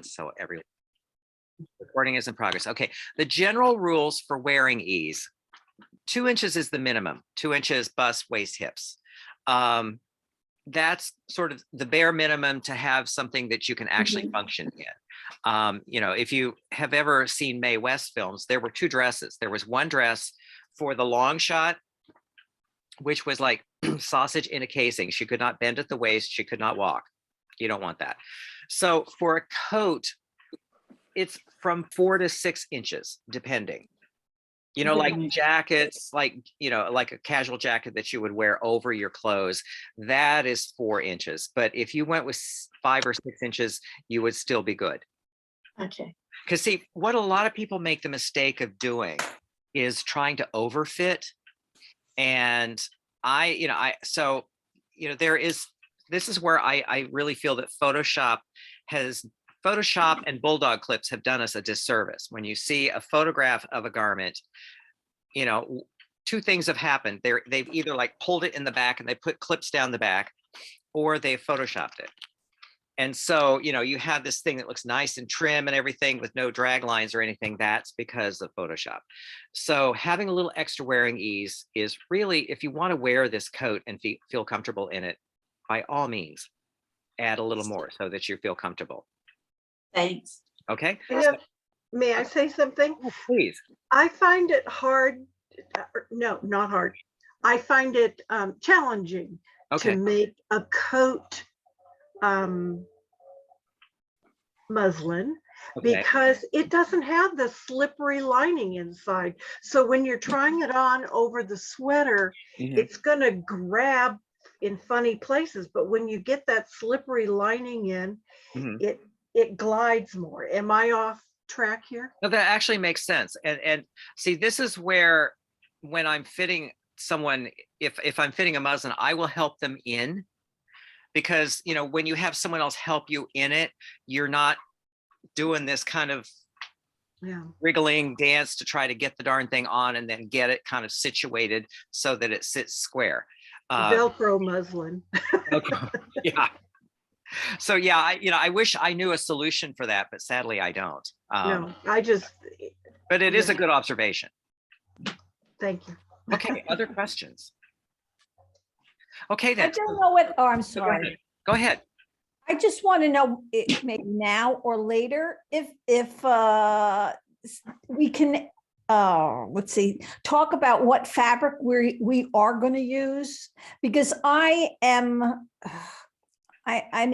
So every recording is in progress. Okay, the general rules for wearing ease. 2 inches is the minimum. 2 inches bust, waist, hips. That's sort of the bare minimum to have something that you can actually function in. You know, if you have ever seen Mae West films, there were 2 dresses. There was one dress for the long shot, which was like sausage in a casing. She could not bend at the waist. She could not walk. You don't want that. So for a coat, it's from 4 to 6 inches, depending. You know, like jackets, like, you know, like a casual jacket that you would wear over your clothes, that is 4 inches. But if you went with 5 or 6 inches, you would still be good. Okay. Because see, what a lot of people make the mistake of doing is trying to overfit. And so, you know, this is where I really feel that Photoshop and Bulldog clips have done us a disservice. When you see a photograph of a garment, you know, 2 things have happened. They've either like pulled it in the back and they put clips down the back, or they've Photoshopped it. And so, you know, you have this thing that looks nice and trim and everything with no drag lines or anything. That's because of Photoshop. So having a little extra wearing ease is really, if you want to wear this coat and feel comfortable in it, by all means, add a little more so that you feel comfortable. Thanks. Okay. May I say something? Oh, please. I find it hard. No, not hard. I find it challenging to make a coat muslin because it doesn't have the slippery lining inside. So when you're trying it on over the sweater, it's going to grab in funny places. But when you get that slippery lining in, it glides more. Am I off track here? No, that actually makes sense. And see, this is where, when I'm fitting someone, if I'm fitting a muslin, I will help them in, because, you know, when you have someone else help you in it, you're not doing this kind of wriggling dance to try to get the darn thing on and then get it kind of situated so that it sits square. Velcro muslin. Yeah. So yeah, I wish I knew a solution for that, but sadly I don't. No, I just. But it is a good observation. Thank you. Okay, other questions? Okay, then. I don't know what, oh, I'm sorry. Go ahead. I just want to know, maybe now or later, if we can, let's see, talk about what fabric we are going to use, because I'm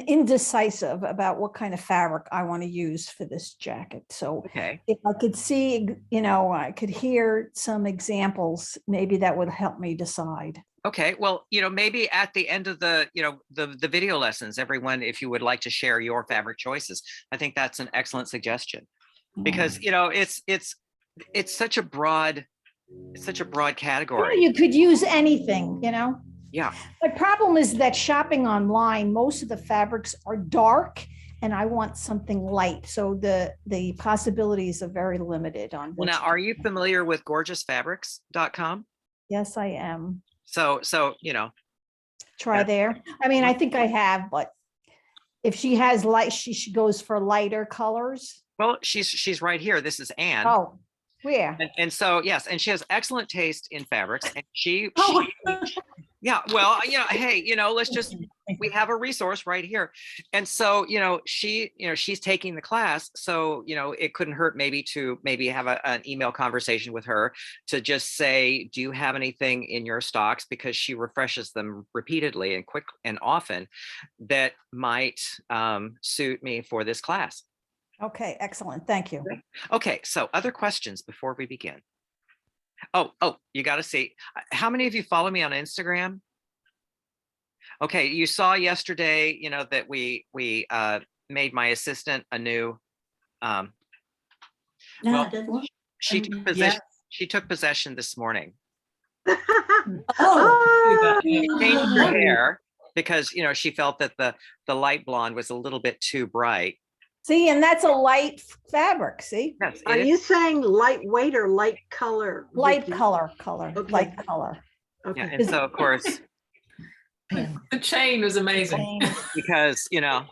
indecisive about what kind of fabric I want to use for this jacket. So if I could see, you know, I could hear some examples, maybe that would help me decide. Okay, well, you know, maybe at the end of the, you know, the video lessons, everyone, if you would like to share your fabric choices, I think that's an excellent suggestion, because, you know, it's such a broad category. Yeah, you could use anything, you know. Yeah. My problem is that shopping online, most of the fabrics are dark, and I want something light. So the possibilities are very limited on. Well, now, are you familiar with gorgeousfabrics.com? Yes, I am. So, you know. Try there. I mean, I think I have, but if she has light, she goes for lighter colors. Well, she's right here. This is Anne. Oh, where? And so, yes, and she has excellent taste in fabrics, and she yeah, well, you know, hey, you know, we have a resource right here. And so, you know, she's taking the class. So, you know, it couldn't hurt maybe to have an email conversation with her to just say, do you have anything in your stocks? Because she refreshes them repeatedly and quick and often that might suit me for this class. Okay, excellent. Thank you. Okay, so other questions before we begin? Oh, you got to see. How many of you follow me on Instagram? Okay, you saw yesterday, you know, that we made my assistant a new. She took possession. She took possession this morning. She changed her hair because, you know, she felt that the light blonde was a little bit too bright. See, and that's a light fabric, see? Yes, Are you saying lightweight or light color? Light color, Okay. light color. Okay. Yeah, and so, of course, the chain was amazing. because, you know,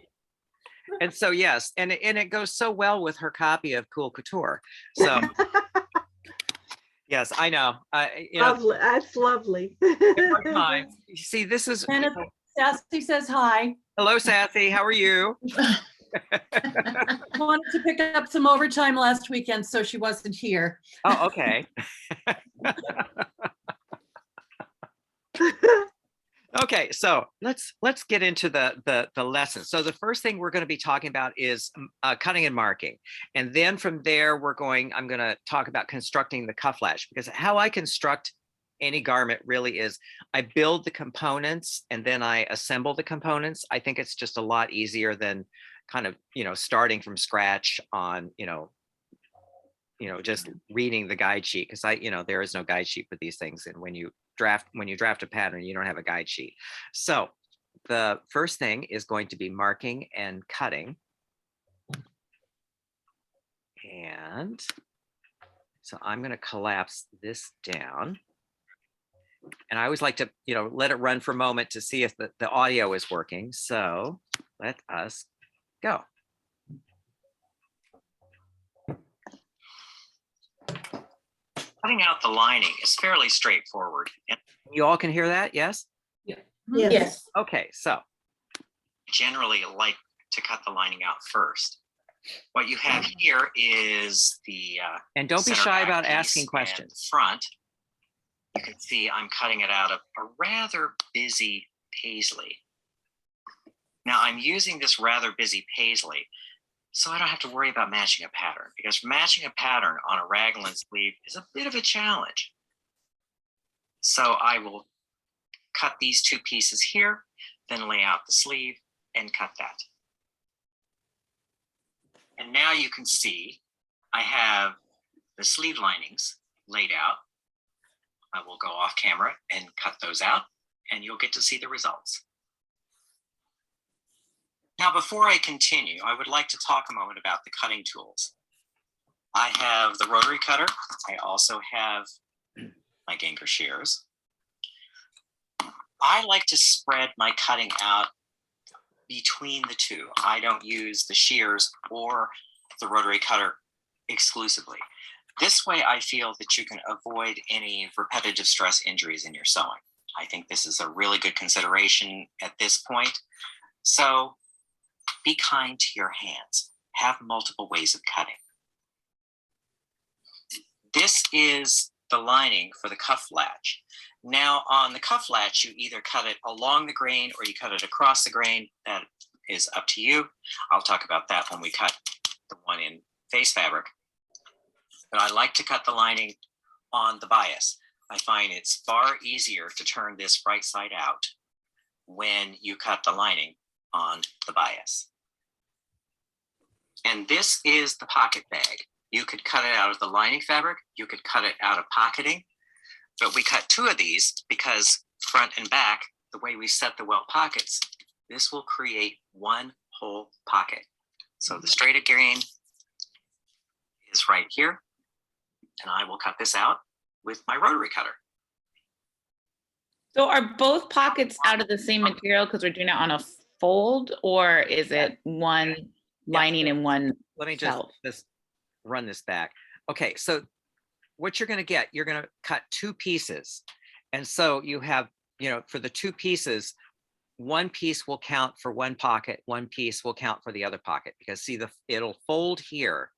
And so, yes, and it goes so well with her copy of Cool Couture. So, yes, I know. You know, Lovely. That's lovely. there are times. You see, this is. And Sassy says hi. Hello, Sassy. How are you? Wanted to pick up some overtime last weekend, so she wasn't here. Oh, okay. Okay, so let's get into the lesson. So the first thing we're going to be talking about is cutting and marking, and then from there I'm going to talk about constructing the cuff latch, because how I construct any garment really is I build the components and then I assemble the components. I think it's just a lot easier than kind of starting from scratch on just reading the guide sheet, because there is no guide sheet for these things, and when you draft a pattern, you don't have a guide sheet. So the first thing is going to be marking and cutting. And so I'm going to collapse this down, and I always like to let it run for a moment to see if the audio is working. So let us go. Cutting out the lining is fairly straightforward. You all can hear that, yes? Yes. Okay, so generally like to cut the lining out first. What you have here is the and don't be shy about asking questions. Front, you can see I'm cutting it out of a rather busy paisley. Now I'm using this rather busy paisley so I don't have to worry about matching a pattern, because matching a pattern on a raglan sleeve is a bit of a challenge. So I will cut these two pieces here, then lay out the sleeve and cut that. And now you can see I have the sleeve linings laid out. I will go off camera and cut those out, and you'll get to see the results. Now, before I continue, I would like to talk a moment about the cutting tools. I have the rotary cutter. I also have my Ganger shears. I like to spread my cutting out between the two. I don't use the shears or the rotary cutter exclusively. This way, I feel that you can avoid any repetitive stress injuries in your sewing. I think this is a really good consideration at this point. So be kind to your hands. Have multiple ways of cutting. This is the lining for the cuff latch. Now on the cuff latch, you either cut it along the grain or you cut it across the grain. That is up to you. I'll talk about that when we cut the one in face fabric. But I like to cut the lining on the bias. I find it's far easier to turn this right side out when you cut the lining on the bias. And this is the pocket bag. You could cut it out of the lining fabric. You could cut it out of pocketing. But we cut two of these because front and back, the way we set the welt pockets, this will create one whole pocket. So the straight grain is right here. And I will cut this out with my rotary cutter. So are both pockets out of the same material because we're doing it on a fold, or is it one lining and one? Let me just run this back. Okay, so what you're going to get, you're going to cut two pieces. And so you have, for the two pieces, one piece will count for one pocket, one piece will count for the other pocket, because see, it'll fold here.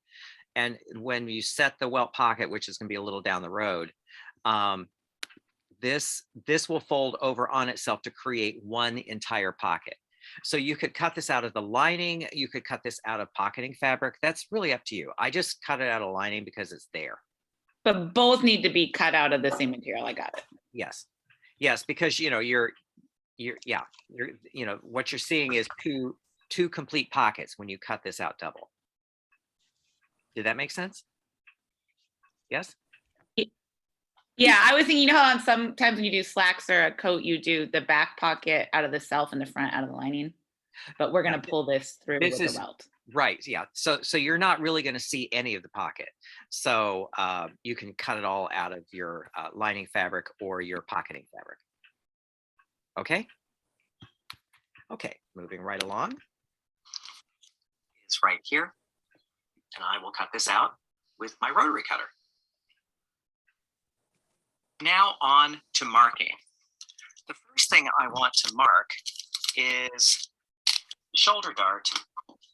And when you set the welt pocket, which is going to be a little down the road, this will fold over on itself to create one entire pocket. So you could cut this out of the lining. You could cut this out of pocketing fabric. That's really up to you. I just cut it out of lining because it's there. But both need to be cut out of the same material. I got it. Yes. Yes, because what you're seeing is two complete pockets when you cut this out double. Did that make sense? Yes? Yeah, I was thinking, how on sometimes when you do slacks or a coat, you do the back pocket out of the self and the front out of the lining. But we're going to pull this through with the welt. Right, yeah. So you're not really going to see any of the pocket. So you can cut it all out of your lining fabric or your pocketing fabric. Okay? Okay, moving right along. is right here. And I will cut this out with my rotary cutter. Now on to marking. The first thing I want to mark is the shoulder dart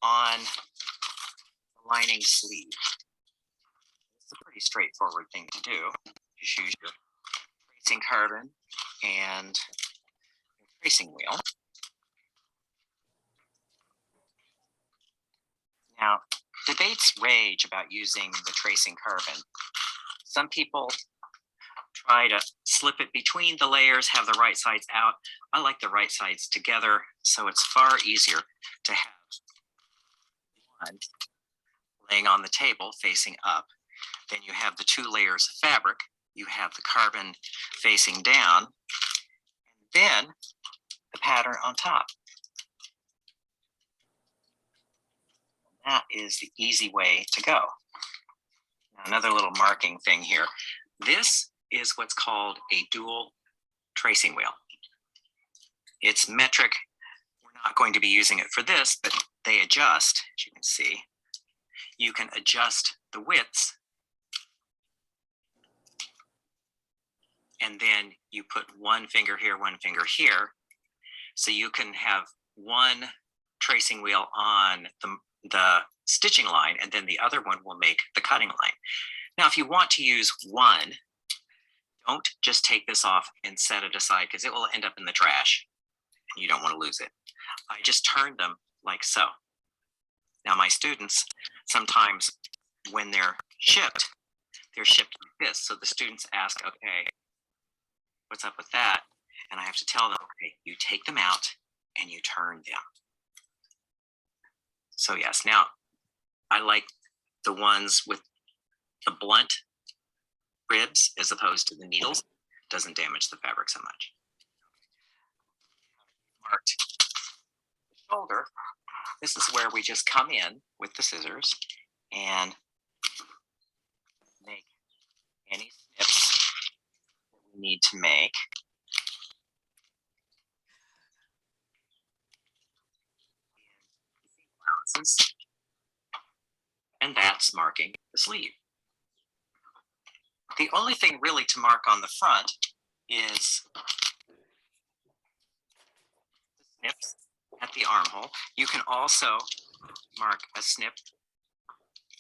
on the lining sleeve. It's a pretty straightforward thing to do. Just use your tracing carbon and your tracing wheel. Now, debates rage about using the tracing carbon. Some people try to slip it between the layers, have the right sides out. I like the right sides together, so it's far easier to have one laying on the table facing up. Then you have the 2 layers of fabric. You have the carbon facing down, and then the pattern on top. That is the easy way to go. Now, another little marking thing here. This is what's called a dual tracing wheel. It's metric. We're not going to be using it for this, but they adjust, as you can see. You can adjust the widths, and then you put one finger here, one finger here. So you can have one tracing wheel on the stitching line, and then the other one will make the cutting line. Now, if you want to use one, don't just take this off and set it aside, because it will end up in the trash and you don't want to lose it. I just turned them like so. Now, my students, sometimes when they're shipped like this. So the students ask, okay, what's up with that? And I have to tell them, okay, you take them out and you turn them. So yes, now I like the ones with the blunt ribs as opposed to the needles. Doesn't damage the fabric so much. Marked the shoulder. This is where we just come in with the scissors and make any snips that we need to make. And that's marking the sleeve. The only thing really to mark on the front is the snips at the armhole. You can also mark a snip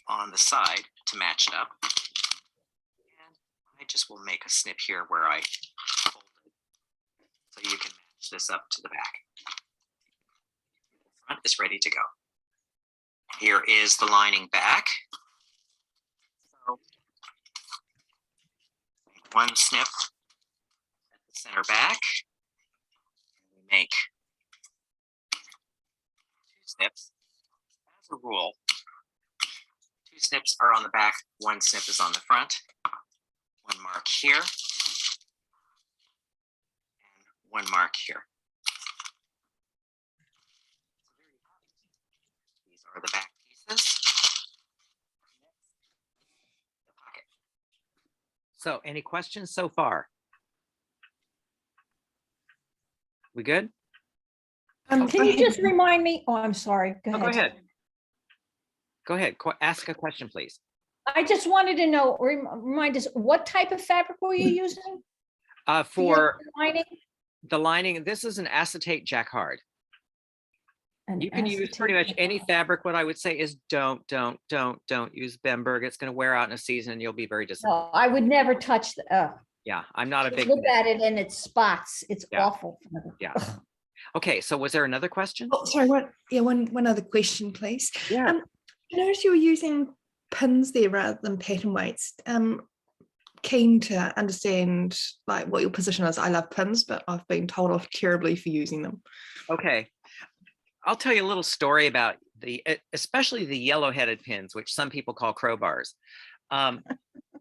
on the side to match it up. And I just will make a snip here where I fold it, so you can match this up to the back. The front is ready to go. Here is the lining back. So make one snip at the center back. And we make 2 snips. As a rule, 2 snips are on the back, 1 snip is on the front. One mark here, and 1 mark here. These are the back pieces. The pocket. So, any questions so far? We good? Can you just remind me? Oh, I'm sorry. Go Oh, ahead. go ahead. Go ahead. Ask a question, please. I just wanted to know, remind us, what type of fabric were you using? For lining? the lining, this is an acetate jacquard. You can use pretty much any fabric. What I would say is don't use Bemberg. It's going to wear out in a season and you'll be very disappointed. No, I would never touch the, Yeah, I'm not a big look at it and it's spots. It's Yeah. awful. Yeah. Okay, so was there another question? Oh, sorry, one other question, please. Yeah. I noticed you were using pins there rather than pattern weights. Keen to understand like what your position is. I love pins, but I've been told off terribly for using them. Okay. I'll tell you a little story about especially the yellow-headed pins, which some people call crowbars.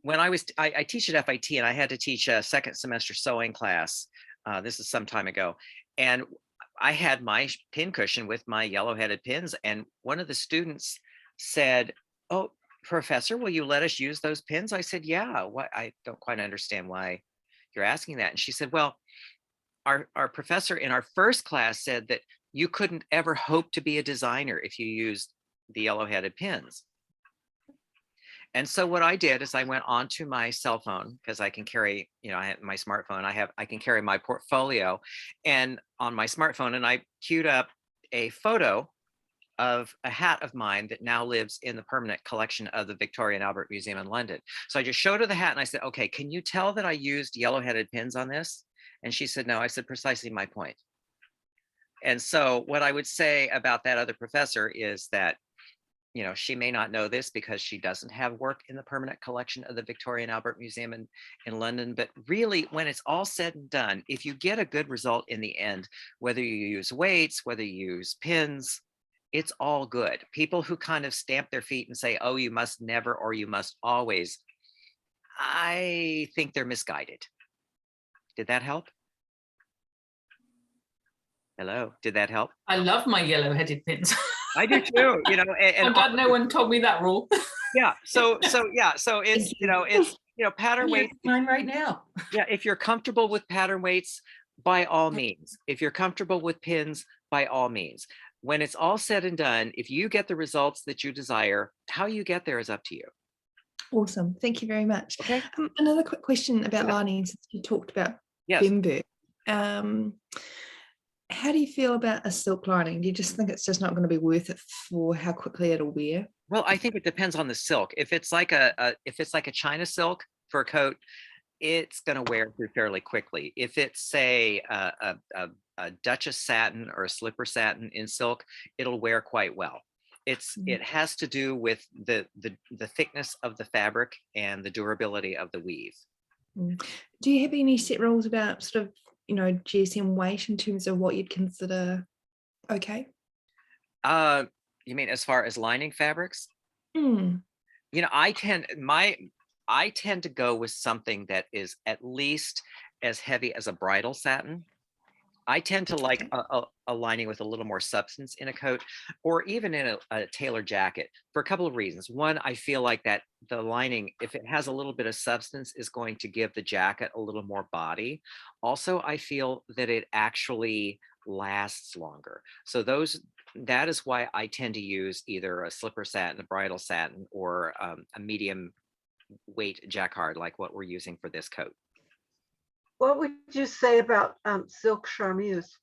When I teach at FIT and I had to teach a second semester sewing class. This is some time ago. And I had my pin cushion with my yellow-headed pins. And one of the students said, "Oh, Professor, will you let us use those pins?" I said, "Yeah, what? I don't quite understand why you're asking that." And she said, "Well, our professor in our first class said that you couldn't ever hope to be a designer if you used the yellow-headed pins. And so what I did is I went onto my cell phone, because I can carry, I have my smartphone, I can carry my portfolio, and on my smartphone, and I queued up a photo of a hat of mine that now lives in the permanent collection of the Victoria and Albert Museum in London. So I just showed her the hat and I said, okay, can you tell that I used yellow-headed pins on this? And she said, no. I said, precisely my point. And so what I would say about that other professor is that, she may not know this because she doesn't have work in the permanent collection of the Victoria and Albert Museum in London. But really, when it's all said and done, if you get a good result in the end, whether you use weights, whether you use pins, it's all good. People who kind of stamp their feet and say, oh, you must never or you must always, I think they're misguided. Did that help? Hello, did that help? I love my yellow-headed pins. I do too, and I'm glad no one told me that rule. yeah. So it's, pattern weights. Mine right now. Yeah, if you're comfortable with pattern weights, by all means. If you're comfortable with pins, by all means. When it's all said and done, if you get the results that you desire, how you get there is up to you. Awesome. Thank you very much. Okay. Another quick question about lining, since you talked about Bimberg. How do you feel about a silk lining? Do you just think it's just not going to be worth it for how quickly it'll wear? Well, I think it depends on the silk. If it's like a China silk for a coat, it's going to wear through fairly quickly. If it's, say, a Duchess satin or a slipper satin in silk, it'll wear quite well. It has to do with the thickness of the fabric and the durability of the weave. Do you have any set rules about sort of, GSM weight in terms of what you'd consider okay? You mean as far as lining fabrics? I tend to go with something that is at least as heavy as a bridal satin. I tend to like a lining with a little more substance in a coat, or even in a tailored jacket, for a couple of reasons. One, I feel like that the lining, if it has a little bit of substance, is going to give the jacket a little more body. Also, I feel that it actually lasts longer. So that is why I tend to use either a slipper satin, a bridal satin, or a medium weight jacquard, like what we're using for this coat. What would you say about silk charmeuse?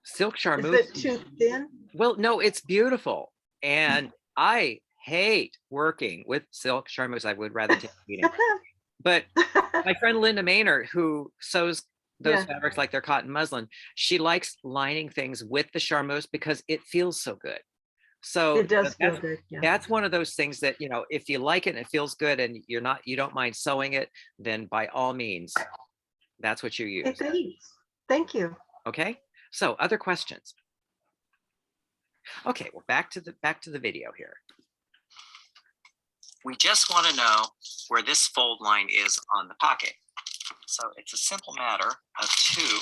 Silk charmeuse. Is it too thin? Well, no, it's beautiful. And I hate working with silk charmeuse. I would rather take a beating. But my friend Linda Maynard, who sews those fabrics like they're cotton muslin, she likes lining things with the charmeuse because it feels so good. So it does feel good. Yeah. That's one of those things that, if you like it and it feels good and you don't mind sewing it, then by all means, that's what you use. Thank you. Okay. So other questions? Okay, well, back to the video here. We just want to know where this fold line is on the pocket. So it's a simple matter of two.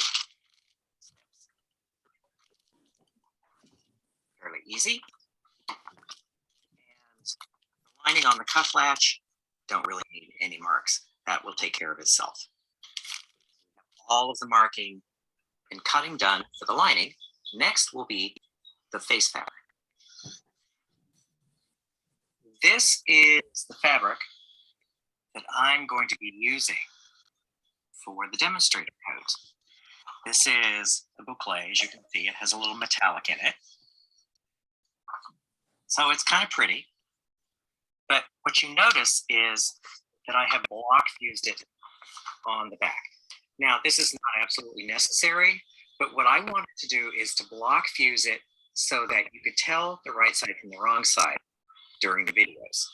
Fairly easy. And the lining on the cuff latch, don't really need any marks. That will take care of itself. All of the marking and cutting done for the lining. Next will be the face fabric. This is the fabric that I'm going to be using for the demonstrator coat. This is the boucle. As you can see, it has a little metallic in it. So it's kind of pretty. But what you notice is that I have block fused it on the back. Now, this is not absolutely necessary, but what I wanted to do is to block fuse it so that you could tell the right side from the wrong side during the videos.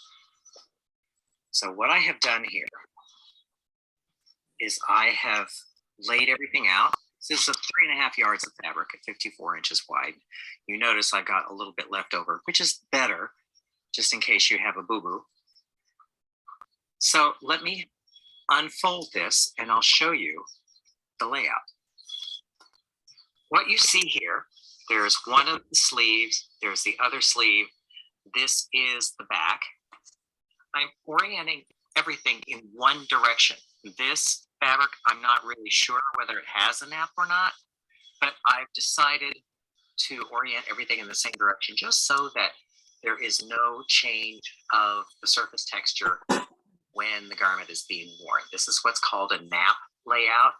So what I have done here is I have laid everything out. This is 3.5 yards of fabric at 54 inches wide. You notice I got a little bit left over, which is better, just in case you have a boo-boo. So let me unfold this and I'll show you the layout. What you see here, there's one of the sleeves, there's the other sleeve. This is the back. I'm orienting everything in one direction. This fabric, I'm not really sure whether it has a nap or not, but I've decided to orient everything in the same direction just so that there is no change of the surface texture when the garment is being worn. This is what's called a nap layout.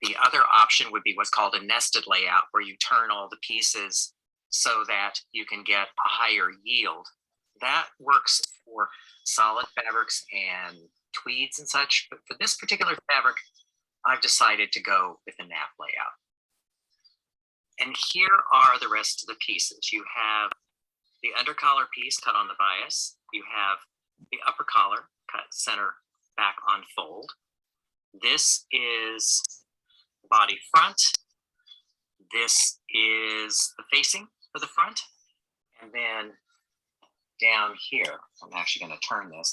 The other option would be what's called a nested layout, where you turn all the pieces so that you can get a higher yield. That works for solid fabrics and tweeds and such, but for this particular fabric, I've decided to go with a nap layout. And here are the rest of the pieces. You have the undercollar piece cut on the bias. You have the upper collar cut center back on fold. This is body front. This is the facing for the front. And then down here, I'm actually going to turn this.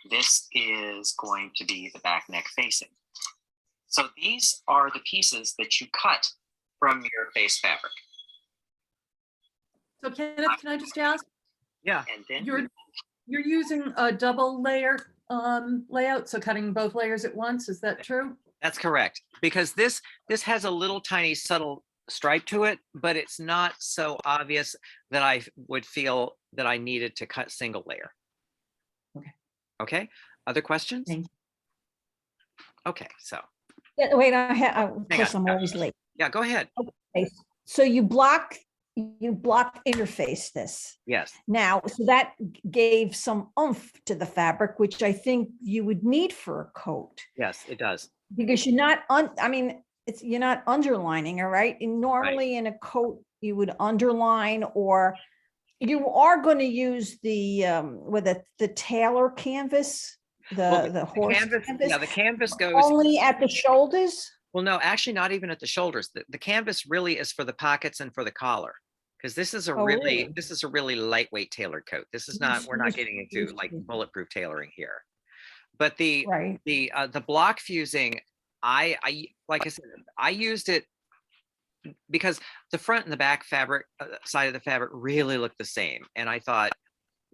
This is going to be the back neck facing. So these are the pieces that you cut from your face fabric. So Kenneth, can I just ask? Yeah. And then You're using a double layer layout, so cutting both layers at once, is that true? That's correct, because this has a little tiny subtle stripe to it, but it's not so obvious that I would feel that I needed to cut single layer. Okay. Okay. Other questions? Thank you. Okay. So. Yeah, wait, of course, I'm always late. Yeah, go ahead. Okay, so you block interface this. Yes. Now, so that gave some oomph to the fabric, which I think you would need for a coat. Yes, it does. Because you're not you're not underlining, all right? And normally in a coat, you would underline, or you are going to use the the tailor canvas, the horse canvas. Yeah, the canvas goes only at the shoulders. Well, no, actually not even at the shoulders. The canvas really is for the pockets and for the collar, because this is a really lightweight tailored coat. This is not, we're not getting into like bulletproof tailoring here. But the block fusing, I like I said, I used it because the front and the back fabric side of the fabric really look the same, and I thought,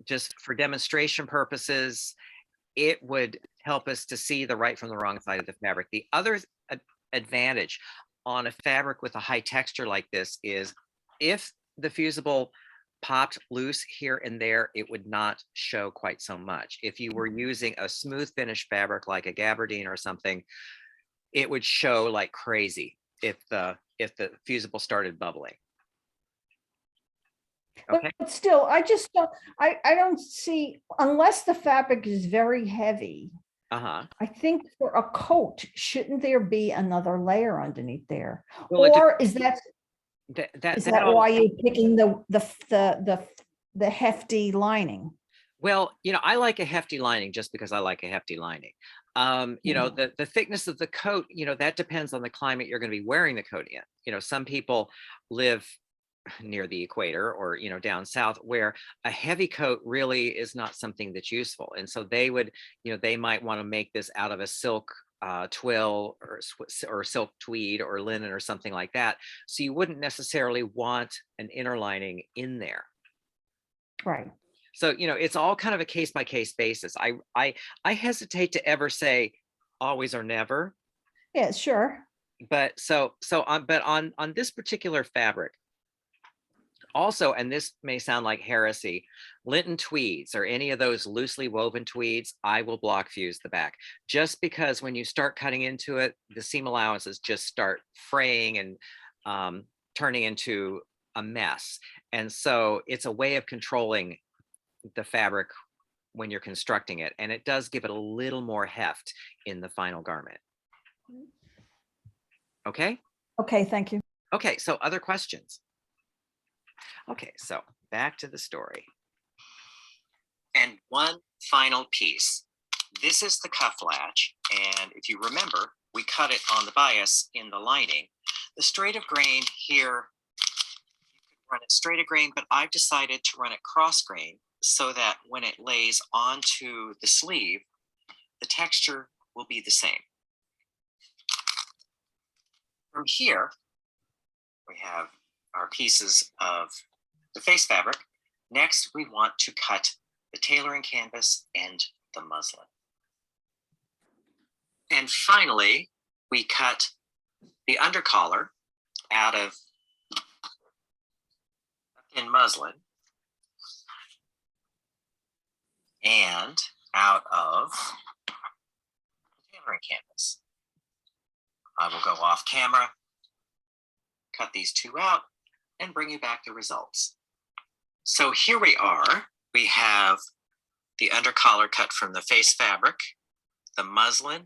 just for demonstration purposes, it would help us to see the right from the wrong side of the fabric. The other advantage on a fabric with a high texture like this is, if the fusible popped loose here and there, it would not show quite so much. If you were using a smooth finish fabric like a gabardine or something, it would show like crazy if the fusible started bubbling. Okay. But still, I don't see, unless the fabric is very heavy. I think for a coat, shouldn't there be another layer underneath there? Well, or is that why you're picking the hefty lining? Well, I like a hefty lining just because I like a hefty lining. The thickness of the coat, that depends on the climate you're going to be wearing the coat in. Some people live near the equator or down south, where a heavy coat really is not something that's useful, and so they would they might want to make this out of a silk twill or silk tweed or linen or something like that, so you wouldn't necessarily want an inner lining in there, right? So it's all kind of a case-by-case basis. I hesitate to ever say always or never. Yeah, sure. But on this particular fabric, also, and this may sound like heresy, linen tweeds or any of those loosely woven tweeds, I will block fuse the back, just because when you start cutting into it, the seam allowances just start fraying and turning into a mess. And so it's a way of controlling the fabric when you're constructing it, and it does give it a little more heft in the final garment. Okay. Okay, thank you. Okay, so other questions? Okay, so back to the story. And one final piece. This is the cuff latch, and if you remember, we cut it on the bias in the lining. The straight of grain here, you could run it straight of grain, but I've decided to run it cross grain so that when it lays onto the sleeve, the texture will be the same. From here, we have our pieces of the face fabric. Next, we want to cut the tailoring canvas and the muslin. And finally, we cut the undercollar out of thin muslin. and out of tailoring canvas. I will go off camera, cut these two out, and bring you back the results. So here we are. We have the undercollar cut from the face fabric, the muslin,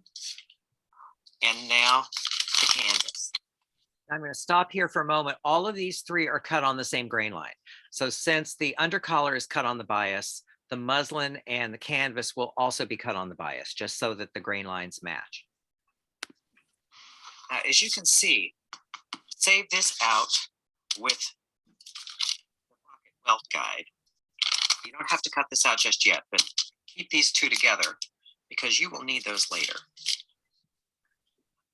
and now the canvas. I'm going to stop here for a moment. All of these three are cut on the same grain line. So since the undercollar is cut on the bias, the muslin and the canvas will also be cut on the bias, just so that the grain lines match. Now, as you can see, save this out with the pocket welt guide. You don't have to cut this out just yet, but keep these two together because you will need those later.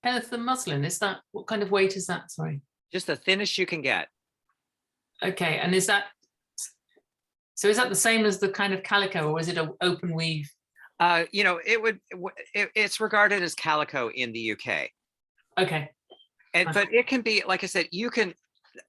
Kenneth, the muslin, is that, what kind of weight is that? Sorry. Just the thinnest you can get. Okay, and is that, so is that the same as the kind of calico, or is it an open weave? You know, it's regarded as calico in the UK. Okay. And but it can be, like I said, you can,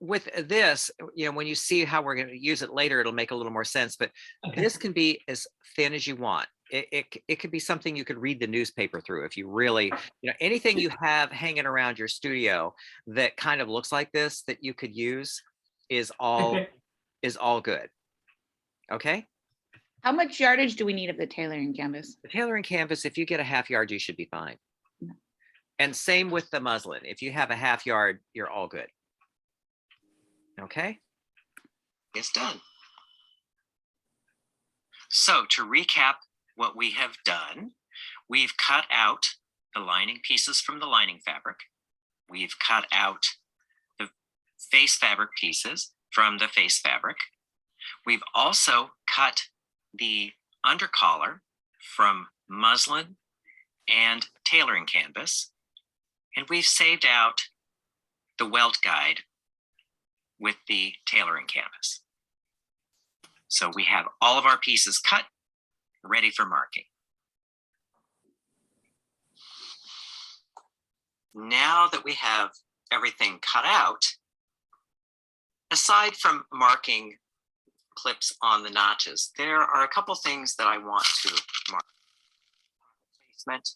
with this, you know, when you see how we're going to use it later, it'll make a little more sense. But Okay. this can be as thin as you want. It could be something you could read the newspaper through if you really, you know, anything you have hanging around your studio that kind of looks like this that you could use is all good. Okay. How much yardage do we need of the tailoring canvas? The tailoring canvas, if you get a half yard, you should be fine. And same with the muslin. If you have a half yard, you're all good. Okay. It's done. So to recap what we have done, we've cut out the lining pieces from the lining fabric. We've cut out the face fabric pieces from the face fabric. We've also cut the undercollar from muslin and tailoring canvas. And we've saved out the welt guide with the tailoring canvas. So we have all of our pieces cut, ready for marking. Now that we have everything cut out, aside from marking clips on the notches, there are a couple things that I want to mark. Placement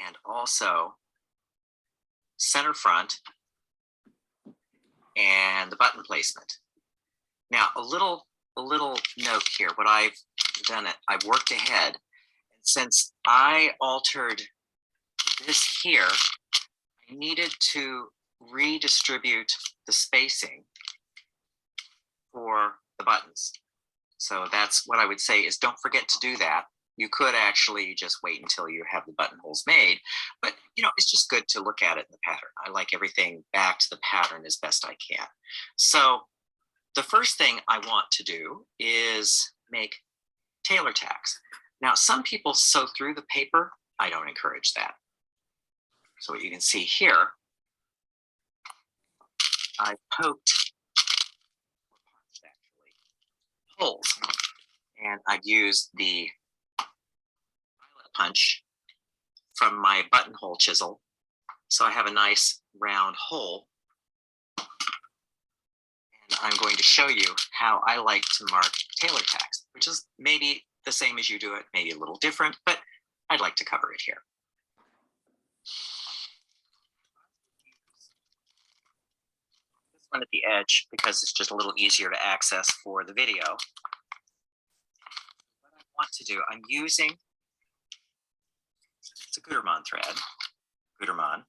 and also center front and the button placement. Now, a little note here. What I've done, I've worked ahead, and since I altered this here, I needed to redistribute the spacing for the buttons. So that's what I would say is don't forget to do that. You could actually just wait until you have the buttonholes made, but you know, it's just good to look at it in the pattern. I like everything back to the pattern as best I can. So the first thing I want to do is make tailor tacks. Now, some people sew through the paper. I don't encourage that. So what you can see here, I poked holes, and I've used the punch from my buttonhole chisel. So I have a nice round hole. And I'm going to show you how I like to mark tailor tacks, which is maybe the same as you do it, maybe a little different, but I'd like to cover it here. This one at the edge because it's just a little easier to access for the video. What I want to do, I'm using, it's a Gutermann thread, Gutermann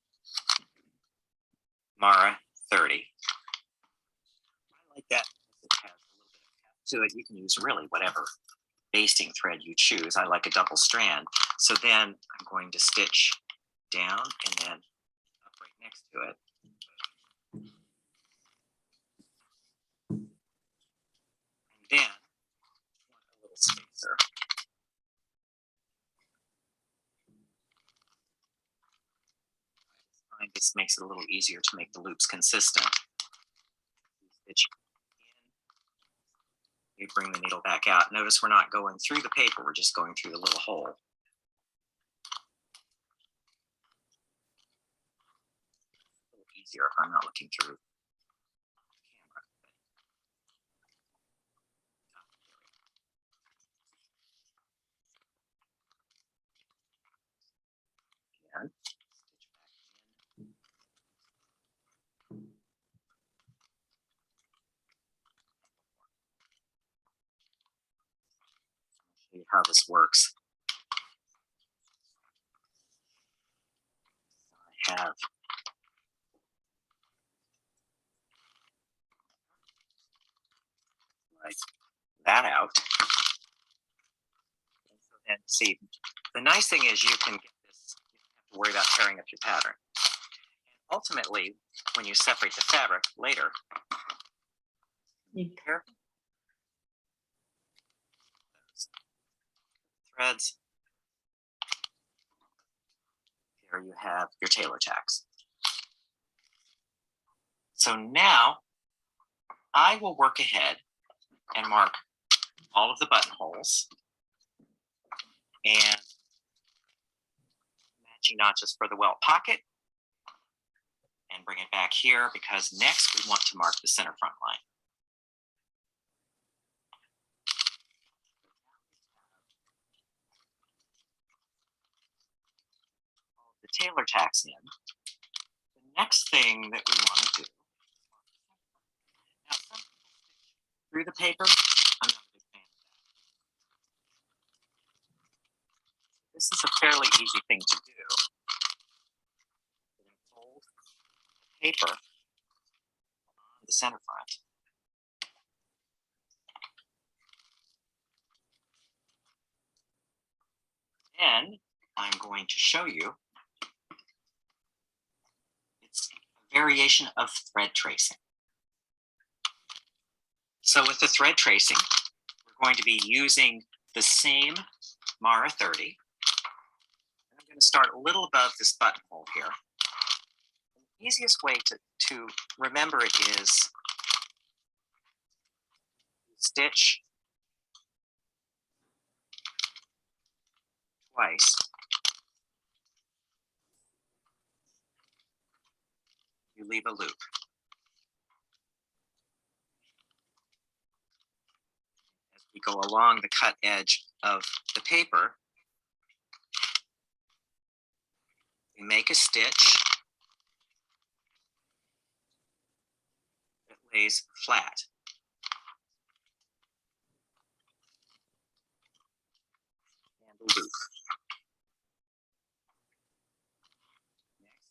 Mara 30. I like that because it has a little bit of heft to it. You can use really whatever basting thread you choose. I like a double strand. So then I'm going to stitch down and then up right next to it. And then a little spacer. This makes it a little easier to make the loops consistent. Stitch in. You bring the needle back out. Notice we're not going through the paper, we're just going through the little hole. A little easier if I'm not looking through the camera. pattern. Show you how this works. I have like that out. And so then see, the nice thing is you can get this, you don't have to worry about tearing up your pattern. And ultimately, when you separate the fabric later, here, threads, here you have your tailor tacks. So now I will work ahead and mark all of the buttonholes and matching notches for the welt pocket, and bring it back here because next we want to mark the center front line. The tailor tacks in. The next thing that we want to do, now some people stitch through the paper. I'm not a big fan of that. This is a fairly easy thing to do. Fold the paper on the center front. Then I'm going to show you it's a variation of thread tracing. So with the thread tracing, we're going to be using the same Mara 30. I'm going to start a little above this buttonhole here. The easiest way to remember it is stitch twice. You leave a loop. As we go along the cut edge of the paper, we make a stitch that lays flat. And a loop. Next.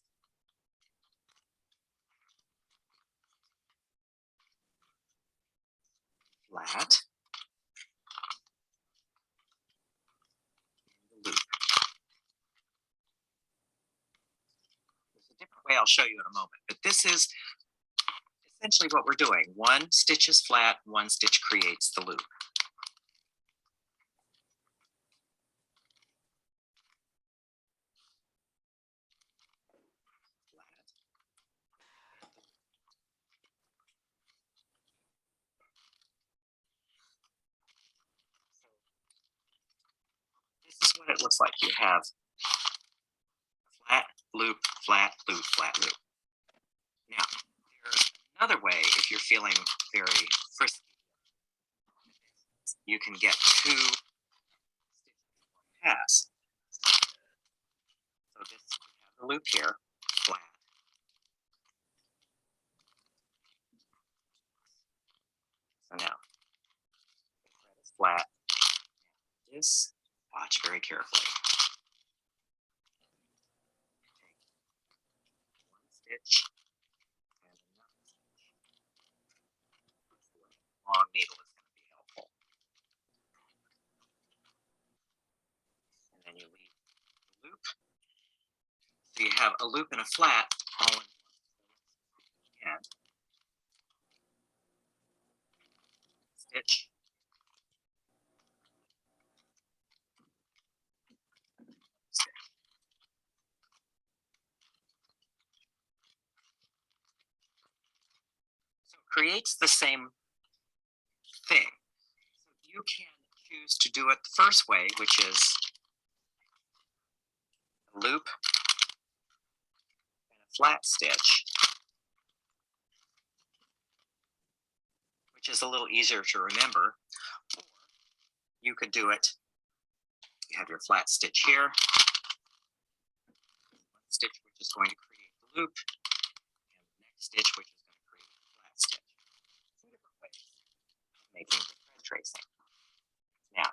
Flat. And a loop. There's a different way I'll show you in a moment, but this is essentially what we're doing. One stitch is flat, one stitch creates the loop. This is what it looks like. You have flat, loop, flat, loop, flat, loop. Now, there's another way if you're feeling very frisky. You can get two stitches pass. So this we have the loop here, flat. So now, the thread is flat. This, watch very carefully. One stitch and another stitch. Long needle is going to be helpful. And then you leave the loop. So you have a loop and a flat all in one. And stitch. Stitch. So it creates the same thing. So you can choose to do it the first way, which is a loop and a flat stitch, which is a little easier to remember. Or you could do it, you have your flat stitch here, stitch, which is going to create the loop, and the next stitch, which is going to create the flat stitch. Two different ways of making the thread tracing. Now,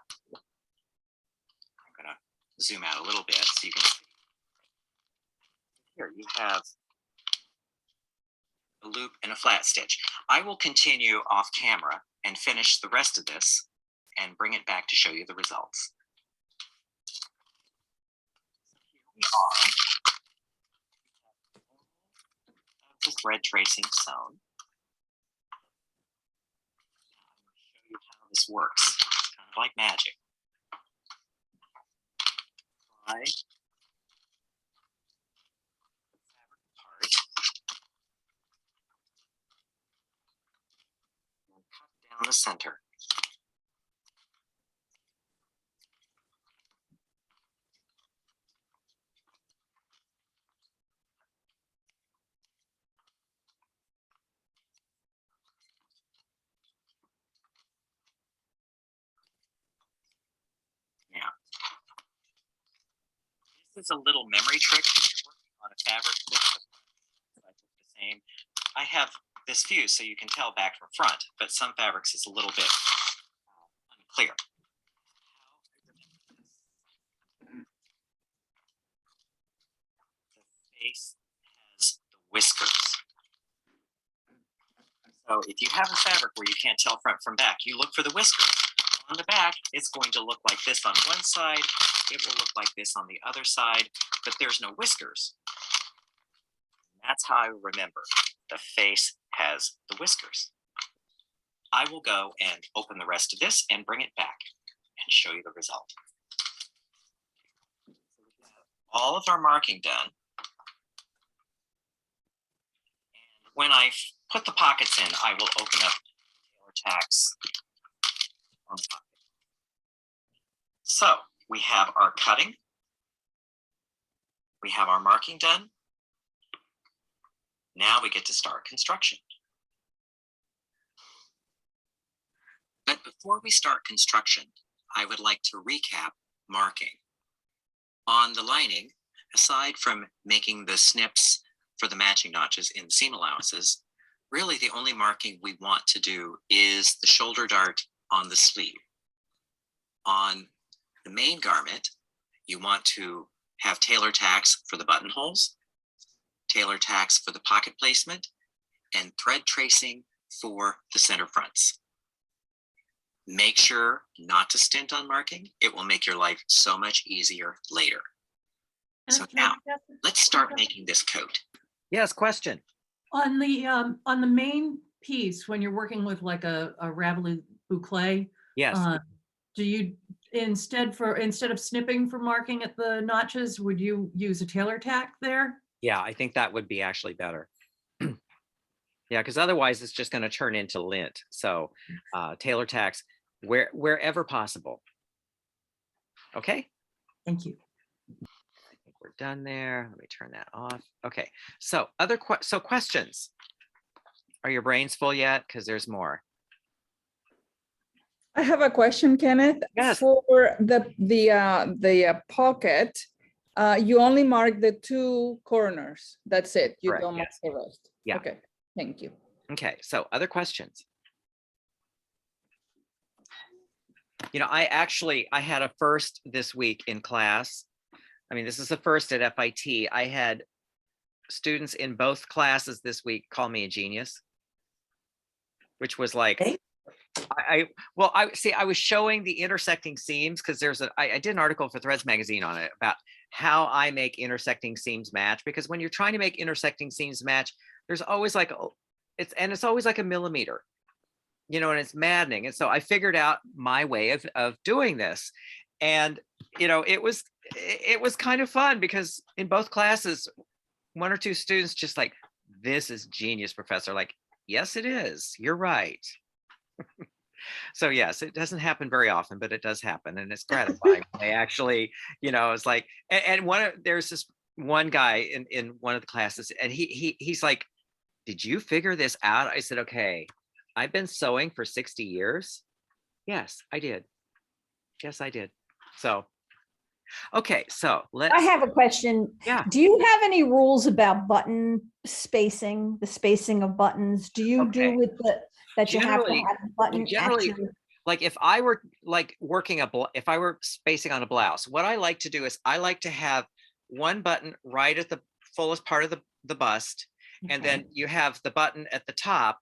I'm going to zoom out a little bit so you can see. Here you have a loop and a flat stitch. I will continue off camera and finish the rest of this and bring it back to show you the results. Here we are. The thread tracing sewn. I'm going to show you how this works. It's kind of like magic. Apply the fabric part and cut down the center. Now, this is a little memory trick if you're working on a fabric that's the same. I have this view so you can tell back from front, but some fabrics is a little bit unclear. The face has the whiskers. So if you have a fabric where you can't tell front from back, you look for the whiskers. On the back, it's going to look like this on one side. It will look like this on the other side, but there's no whiskers. That's how I remember. The face has the whiskers. I will go and open the rest of this and bring it back and show you the result. So we have all of our marking done. And when I put the pockets in, I will open up tailor tacks on the pocket. So we have our cutting. We have our marking done. Now we get to start construction. But before we start construction, I would like to recap marking. On the lining, aside from making the snips for the matching notches in the seam allowances, really the only marking we want to do is the shoulder dart on the sleeve. On the main garment, you want to have tailor tacks for the buttonholes, tailor tacks for the pocket placement, and thread tracing for the center fronts. Make sure not to stint on marking. It will make your life so much easier later. So now, let's start making this coat. Yes, question. On the main piece, when you're working with like a ravelly boucle, Yes. Do you instead of snipping for marking at the notches, would you use a tailor tack there? Yeah, I think that would be actually better. Yeah, because otherwise it's just going to turn into lint. So tailor tacks wherever possible. Okay. Thank you. I think we're done there. Let me turn that off. Okay. So questions. Are your brains full yet? Because there's more. I have a question, Kenneth. Yes. For the pocket, you only mark the two corners. That's it. You Correct, don't mark yes. the rest. Yeah. Okay. Thank you. Okay. So other questions. You know, I had a first this week in class. I mean, this is the first at FIT. I had students in both classes this week call me a genius, which was like, I was showing the intersecting seams because I did an article for Threads magazine on it about how I make intersecting seams match, because when you're trying to make intersecting seams match, there's always like it's always like a millimeter, you know, and it's maddening. And so I figured out my way of doing this, and you know, it was kind of fun because in both classes, one or two students just like, this is genius, professor. Like, yes, it is. You're right. So yes, it doesn't happen very often, but it does happen, and it's gratifying. They actually, you know, it's like, and there's this one guy in one of the classes, and he's like, "Did you figure this out?" I said, "Okay, I've been sewing for 60 years. Yes, I did. Yes, I did." So Okay, so I let's, have a question. yeah. Do you have any rules about button spacing, the spacing of buttons? Do you Okay. do with the, that you have to Generally- have a button at generally, your, like if I were like working if I were spacing on a blouse, what I like to do is I like to have one button right at the fullest part of the bust, and Okay. then you have the button at the top,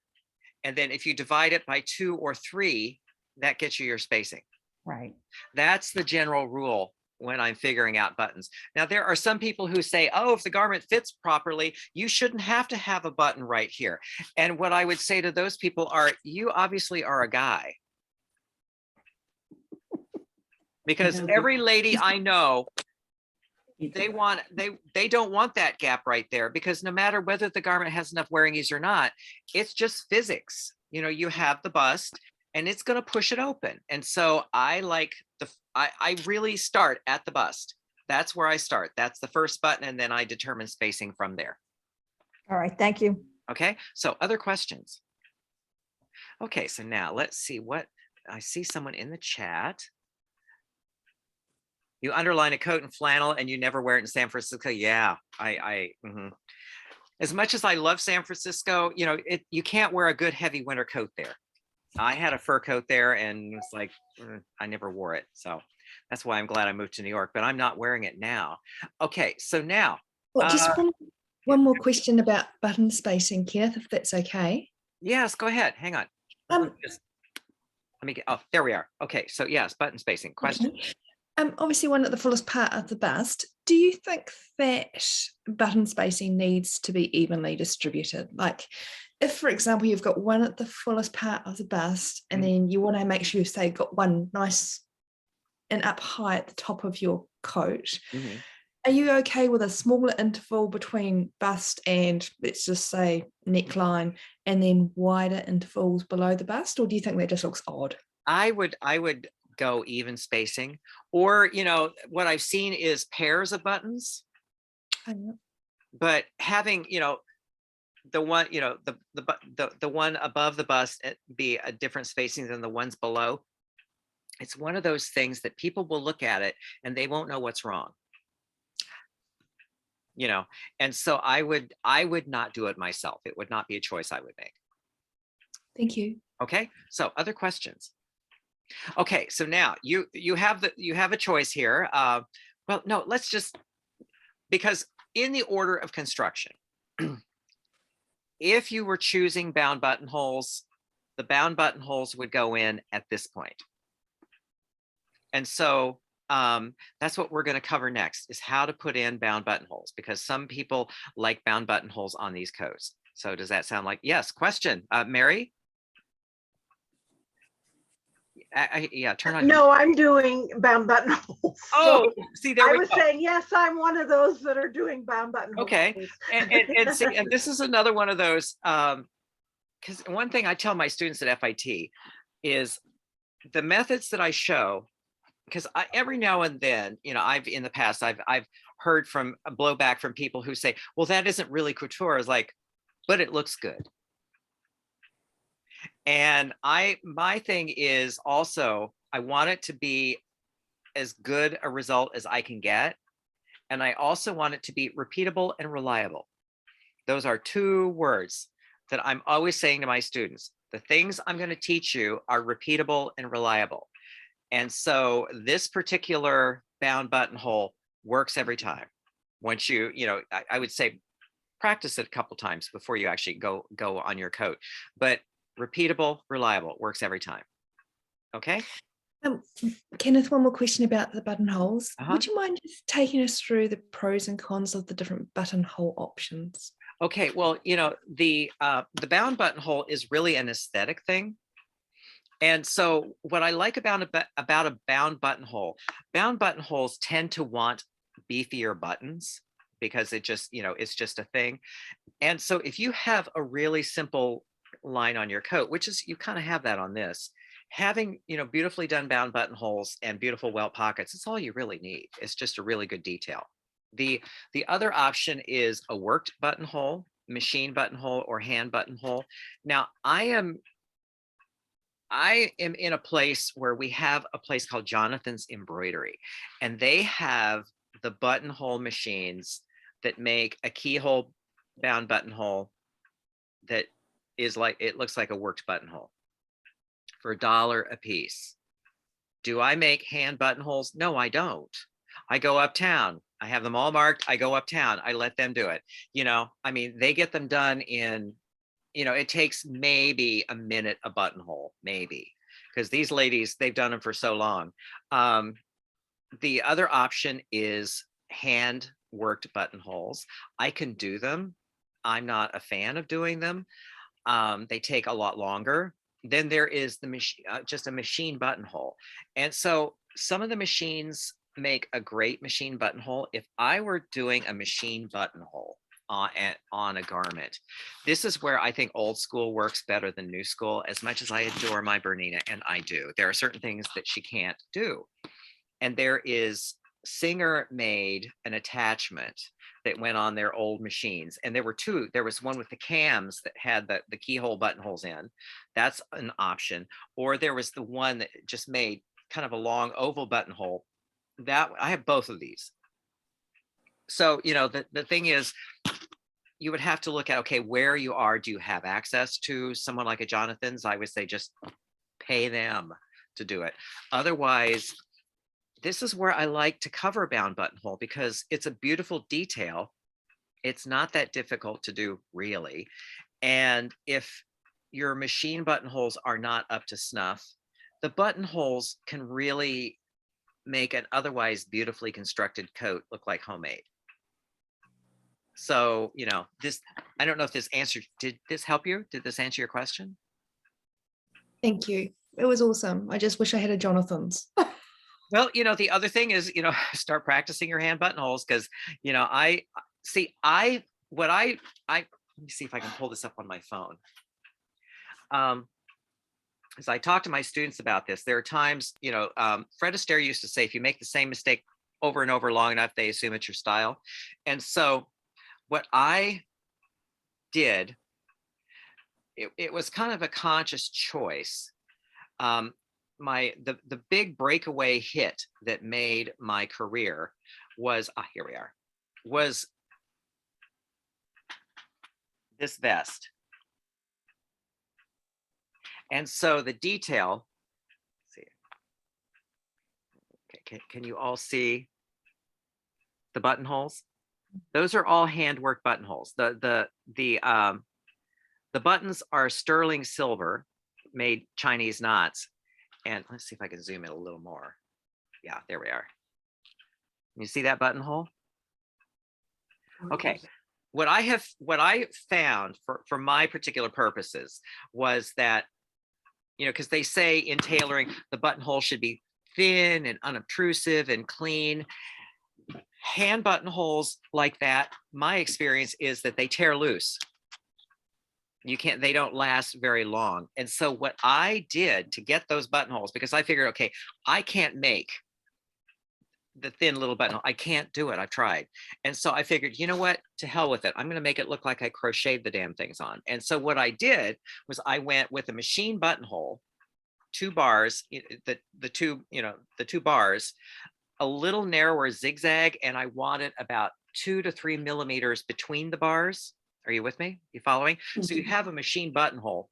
and then if you divide it by 2 or 3, that gets you your spacing. right? That's the general rule when I'm figuring out buttons. Now, there are some people who say, oh, if the garment fits properly, you shouldn't have to have a button right here. And what I would say to those people are, you obviously are a guy. Because every lady I know, they don't want that gap right there, because no matter whether the garment has enough wearing ease or not, it's just physics. You know, you have the bust and it's going to push it open. And so I like I really start at the bust. That's where I start. That's the first button. And then I determine spacing from there. All right, thank you. Okay, so other questions? Okay, so now let's see what I see someone in the chat. You underline a coat and flannel and you never wear it in San Francisco. Yeah, mhm. As much as I love San Francisco, you know, you can't wear a good heavy winter coat there. I had a fur coat there and it's like, I never wore it. So that's why I'm glad I moved to New York, but I'm not wearing it now. Okay, so now. Well, just one more question about button spacing, Kenneth, if that's okay. Yes, go ahead. Hang on. Let me get, oh, there we are. Okay, so yes, button spacing. Question. Okay. Obviously one at the fullest part of the bust. Do you think that button spacing needs to be evenly distributed? Like if, for example, you've got one at the fullest part of the bust and then you want to make sure you've, say, got one nice and up high at the top of your coat, are you okay with a smaller interval between bust and, let's just say, neckline, and then wider intervals below the bust? Or do you think that just looks odd? I would go even spacing, or, you know, what I've seen is pairs of buttons, but having, you know, the one, you know, the one above the bust be a different spacing than the ones below. It's one of those things that people will look at it and they won't know what's wrong. You know, and so I would not do it myself. It would not be a choice I would make. Thank you. Okay, so other questions? Okay, so now you have a choice here. Well, no, let's just, because in the order of construction, if you were choosing bound buttonholes, the bound buttonholes would go in at this point. And so that's what we're going to cover next, is how to put in bound buttonholes, because some people like bound buttonholes on these coats. So does that sound like, yes, question, Mary? Yeah, turn on. No, I'm doing bound buttonholes. Oh, see, there I we was go. saying, yes, I'm one of those that are doing bound buttonholes. Okay, and see, and this is another one of those, because one thing I tell my students at FIT is the methods that I show, because every now and then, you know, in the past, I've heard from a blowback from people who say, well, that isn't really couture. It's like, but it looks good. And my thing is also, I want it to be as good a result as I can get. And I also want it to be repeatable and reliable. Those are 2 words that I'm always saying to my students. The things I'm going to teach you are repeatable and reliable. And so this particular bound buttonhole works every time. Once you know, I would say practice it a couple times before you actually go on your coat. But repeatable, reliable, works every time. Okay. Kenneth, one more question about the buttonholes. Would you mind just taking us through the pros and cons of the different buttonhole options? Okay, well, you know, the bound buttonhole is really an aesthetic thing. And so what I like about a bound buttonholes tend to want beefier buttons, because it just, you know, it's just a thing. And so if you have a really simple line on your coat, which is, you kind of have that on this, having, you know, beautifully done bound buttonholes and beautiful welt pockets, it's all you really need. It's just a really good detail. The other option is a worked buttonhole, machine buttonhole, or hand buttonhole. Now, I I am in a place where we have a place called Jonathan's Embroidery, and they have the buttonhole machines that make a keyhole bound buttonhole that is like, it looks like a worked buttonhole for $1 a piece. Do I make hand buttonholes? No, I don't. I go uptown. I have them all marked. I go uptown. I let them do it. You know, I mean, they get them done in, you know, it takes maybe a minute a buttonhole, maybe, because these ladies, they've done them for so long. The other option is hand worked buttonholes. I can do them. I'm not a fan of doing them. They take a lot longer. Then there is the machine, just a machine buttonhole. And so some of the machines make a great machine buttonhole. If I were doing a machine buttonhole on a garment, this is where I think old school works better than new school. As much as I adore my Bernina, and I do, there are certain things that she can't do. And there is Singer made an attachment that went on their old machines. And there were two. There was one with the cams that had the keyhole buttonholes in. That's an option. Or there was the one that just made kind of a long oval buttonhole. That I have both of these. So, you know, the thing is, you would have to look at, okay, where you are, do you have access to someone like a Jonathan's? I would say just pay them to do it. Otherwise, this is where I like to cover a bound buttonhole because it's a beautiful detail. It's not that difficult to do, really. And if your machine buttonholes are not up to snuff, the buttonholes can really make an otherwise beautifully constructed coat look like homemade. So, you know, this, I don't know if this answered, did this help you? Did this answer your question? Thank you. It was awesome. I just wish I had a Jonathan's. Well, you know, the other thing is, you know, start practicing your hand buttonholes because, you know, let me see if I can pull this up on my phone. As I talk to my students about this, there are times, you know, Fred Astaire used to say, if you make the same mistake over and over long enough, they assume it's your style. And so what I did, it was kind of a conscious choice. The big breakaway hit that made my career was, here we are, was this vest. And so the detail, let's see, okay, can you all see the buttonholes? Those are all hand-worked buttonholes. The buttons are sterling silver, made Chinese knots. And let's see if I can zoom in a little more. Yeah, there we are. You see that buttonhole? Okay. What I found for my particular purposes was that, you know, because they say in tailoring, the buttonhole should be thin and unobtrusive and clean. Hand buttonholes like that, my experience is that they tear loose. They don't last very long. And so what I did to get those buttonholes, because I figured, okay, I can't make the thin little buttonhole. I can't do it. I've tried. And so I figured, you know what, to hell with it. I'm going to make it look like I crocheted the damn things on. And so what I did was I went with a machine buttonhole, 2 bars, the two bars, a little narrower zigzag. And I wanted about 2 to 3 millimeters between the bars. Are you with me? You following? Mm-hmm. So you have a machine buttonhole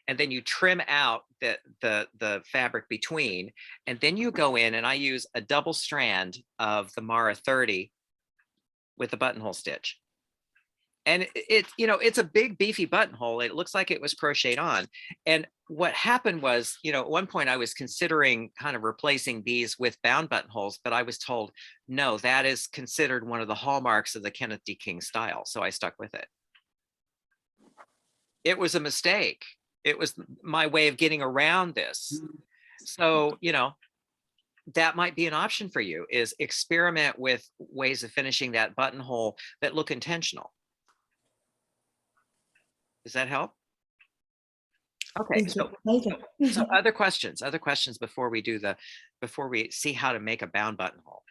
and then you trim out the fabric between, and then you go in, and I use a double strand of the Mara 30 with a buttonhole stitch. And it's a big beefy buttonhole. It looks like it was crocheted on. And what happened was, you know, at one point I was considering kind of replacing these with bound buttonholes, but I was told, no, that is considered one of the hallmarks of the Kenneth D. King style. So I stuck with it. It was a mistake. It was my way of getting around this. So, you know, that might be an option for you, is experiment with ways of finishing that buttonhole that look intentional. Does that help? Okay. So other questions before we see how to make a bound buttonhole.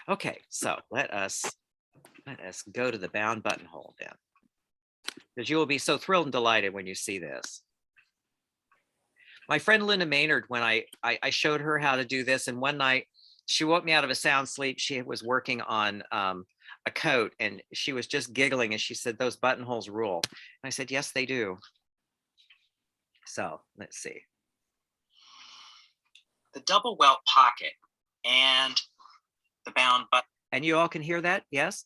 Okay, so let us go to the bound buttonhole then, because you will be so thrilled and delighted when you see this. My friend Linda Maynard, when I showed her how to do this, and one night she woke me out of a sound sleep. She was working on a coat, and she was just giggling, and she said, "Those buttonholes rule." And I said, "Yes, they do." So let's see. The double welt pocket and the bound button. And you all can hear that? Yes?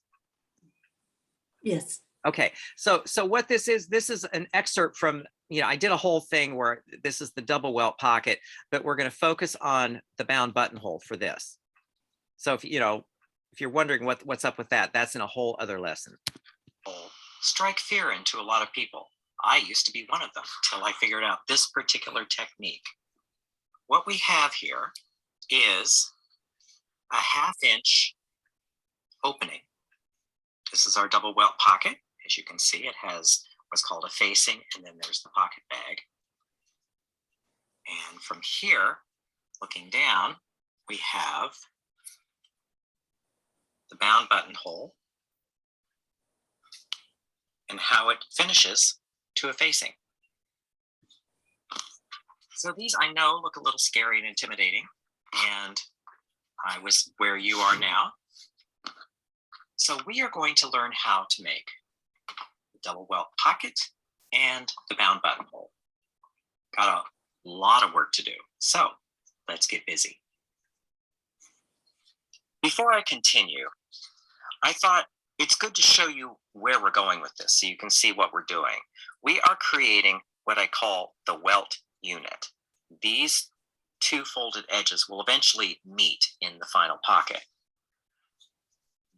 Yes. Okay, so what this is an excerpt from, I did a whole thing where this is the double welt pocket, but we're going to focus on the bound buttonhole for this. So if you're wondering what's up with that, that's in a whole other lesson. Strike fear into a lot of people. I used to be one of them till I figured out this particular technique. What we have here is a 1/2 inch opening. This is our double welt pocket. As you can see, it has what's called a facing, and then there's the pocket bag. And from here, looking down, we have the bound buttonhole and how it finishes to a facing. So these, I know, look a little scary and intimidating, and I was where you are now. So we are going to learn how to make the double welt pocket and the bound buttonhole. Got a lot of work to do, so let's get busy. Before I continue, I thought it's good to show you where we're going with this so you can see what we're doing. We are creating what I call the welt unit. These two folded edges will eventually meet in the final pocket.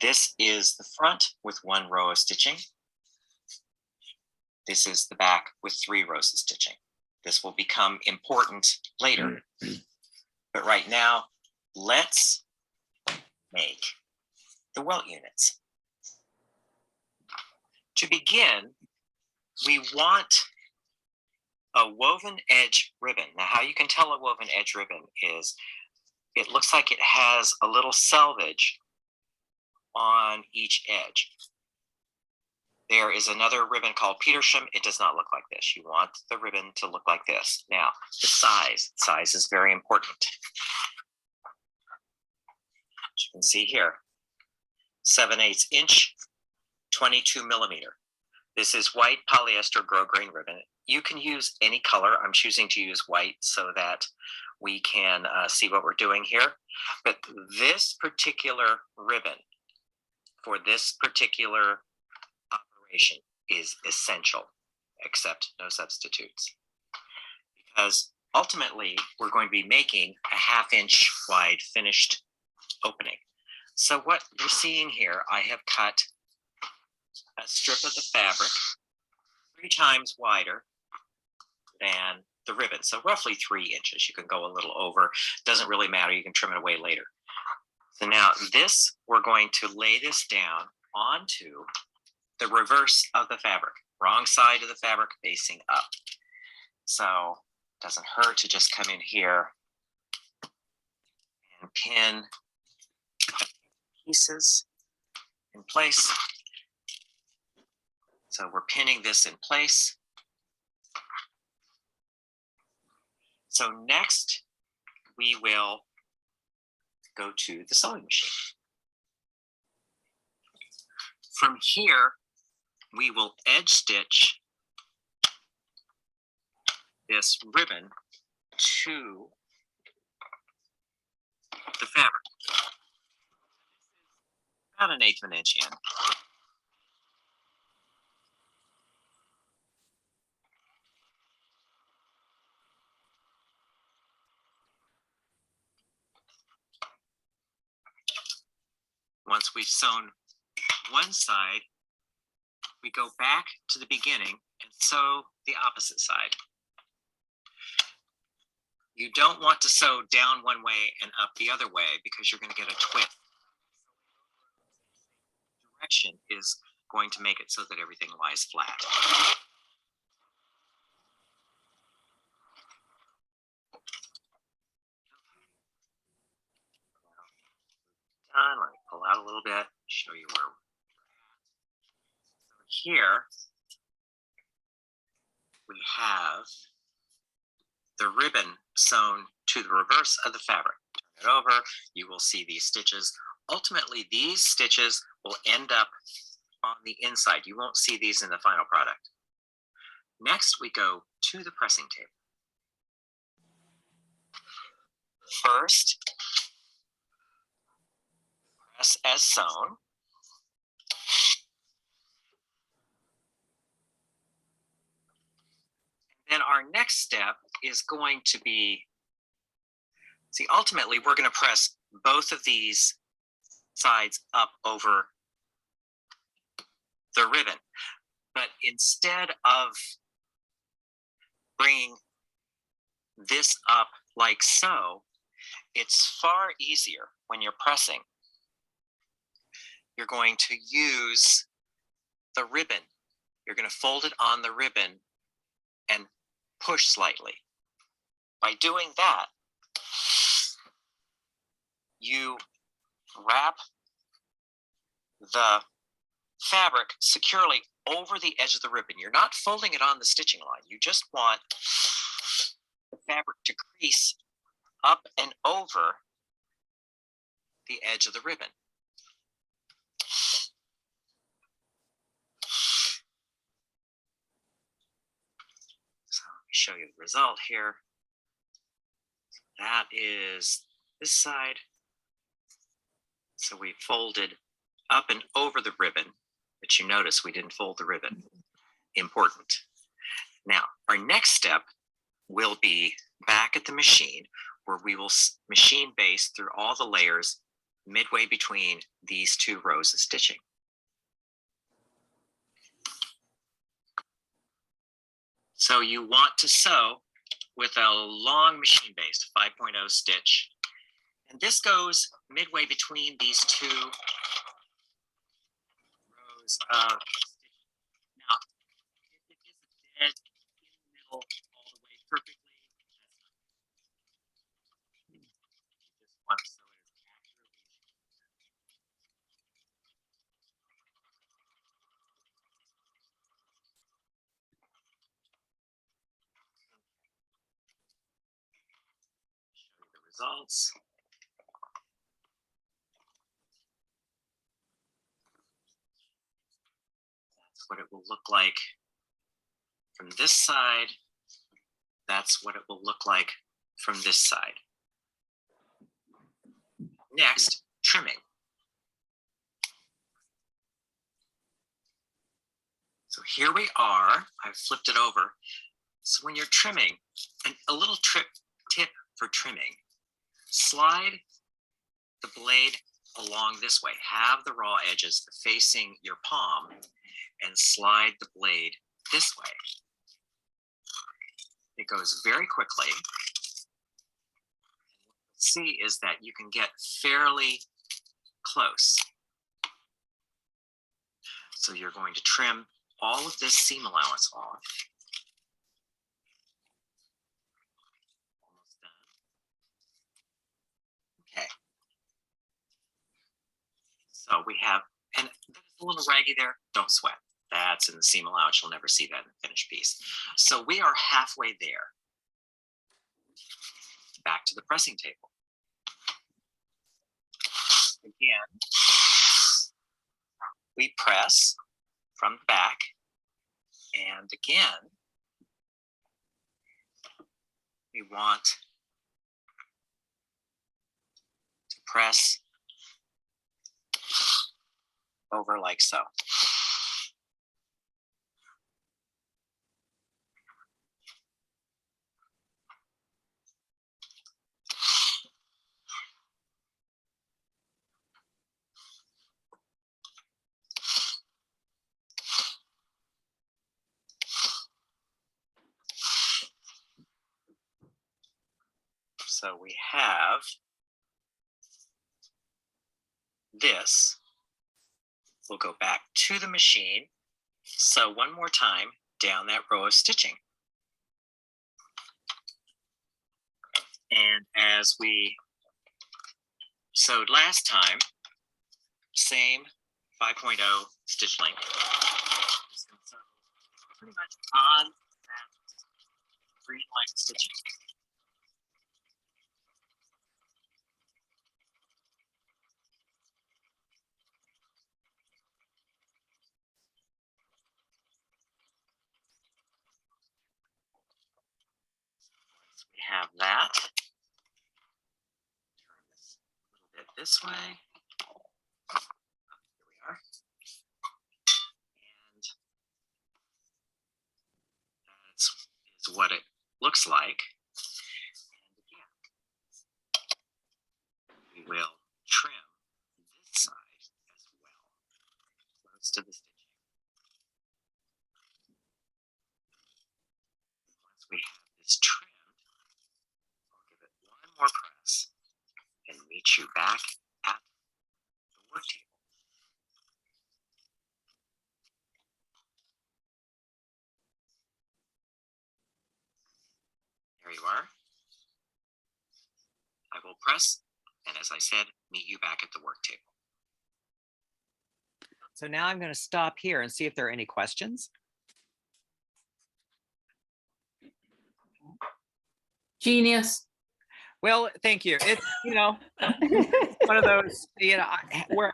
This is the front with 1 row of stitching. This is the back with 3 rows of stitching. This will become important later. But right now, let's make the welt units. To begin, we want a woven edge ribbon. Now, how you can tell a woven edge ribbon is it looks like it has a little selvage on each edge. There is another ribbon called Petersham. It does not look like this. You want the ribbon to look like this. Now, the size is very important. As you can see here, 7/8 inch, 22 millimeter. This is white polyester grosgrain ribbon. You can use any color. I'm choosing to use white so that we can see what we're doing here. But this particular ribbon for this particular operation is essential, except no substitutes. Because ultimately, we're going to be making a 1/2 inch wide finished opening. So what you're seeing here, I have cut a strip of the fabric 3 times wider than the ribbon. So roughly 3 inches. You can go a little over. Doesn't really matter. You can trim it away later. So now this, we're going to lay this down onto the reverse of the fabric, wrong side of the fabric facing up. So it doesn't hurt to just come in here and pin pieces in place. So we're pinning this in place. So next, we will go to the sewing machine. From here, we will edge stitch this ribbon to the fabric. About 1/8 of an inch in. Once we've sewn one side, we go back to the beginning and sew the opposite side. You don't want to sew down one way and up the other way because you're going to get a twist. Direction is going to make it so that everything lies flat. Done. Let me pull out a little bit, show you where we're at. So here we have the ribbon sewn to the reverse of the fabric. Turn it over, you will see these stitches. Ultimately, these stitches will end up on the inside. You won't see these in the final product. Next, we go to the pressing table. First, press as sewn. Then our next step is going to be, see, ultimately, we're going to press both of these sides up over the ribbon. But instead of bringing this up like so, it's far easier when you're pressing. You're going to use the ribbon. You're going to fold it on the ribbon and push slightly. By doing that, you wrap the fabric securely over the edge of the ribbon. You're not folding it on the stitching line. You just want the fabric to crease up and over the edge of the ribbon. So let me show you the result here. That is this side. So we folded up and over the ribbon, but you notice we didn't fold the ribbon. Important. Now, our next step will be back at the machine, where we will machine base through all the layers midway between these two rows of stitching. So you want to sew with a long machine base, 5.0 stitch. And this goes midway between these two rows of stitching. Now, if it isn't dead in the middle all the way perfectly, you just want to sew it as accurately as you can. Show you the results. That's what it will look like from this side. That's what it will look like from this side. Next, trimming. So here we are. I've flipped it over. So when you're trimming, a little tip for trimming, slide the blade along this way. Have the raw edges facing your palm and slide the blade this way. It goes very quickly. What you'll see is that you can get fairly close. So you're going to trim all of this seam allowance off. Almost done. Okay. So we have, and there's a little raggy there, don't sweat. That's in the seam allowance. You'll never see that in the finished piece. So we are halfway there. Back to the pressing table. Again, we press from the back, and again, we want to press over like so. So we have this. We'll go back to the machine. So one more time down that row of stitching. And as we sewed last time, same 5.0 stitch length. Just gonna sew pretty much on that green line stitching. Once we have that, turn this a little bit this way. Here we are. And that is what it looks like. And again, we will trim this side as well, close to the stitching. Once we have this trimmed, I'll give it one more press and meet you back at the work table. There you are. I will press, and as I said, meet you back at the work table. So now I'm going to stop here and see if there are any questions. Genius. Well, thank you. It's, one of those,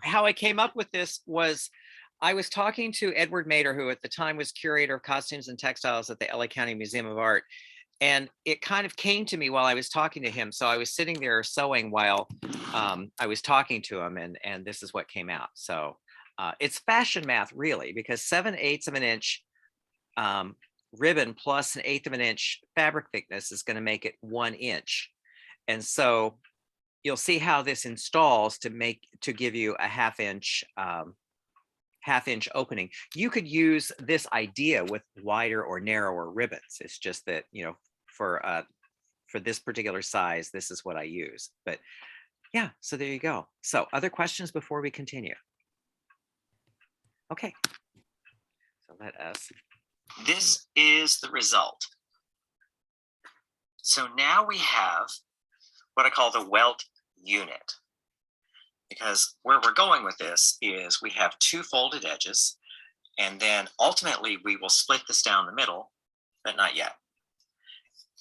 how I came up with this was I was talking to Edward Mader, who at the time was curator of costumes and textiles at the LA County Museum of Art. And it kind of came to me while I was talking to him. So I was sitting there sewing while I was talking to him, and this is what came out. So it's fashion math, really, because 7/8 of an inch ribbon plus 1/8 of an inch fabric thickness is going to make it 1 inch. And so you'll see how this installs to give you a half-inch opening. You could use this idea with wider or narrower ribbons. It's just that, for this particular size, this is what I use. But yeah, so there you go. So other questions before we continue? Okay. So this is the result. So now we have what I call the welt unit, because where we're going with this is we have 2 folded edges, and then ultimately we will split this down the middle, but not yet.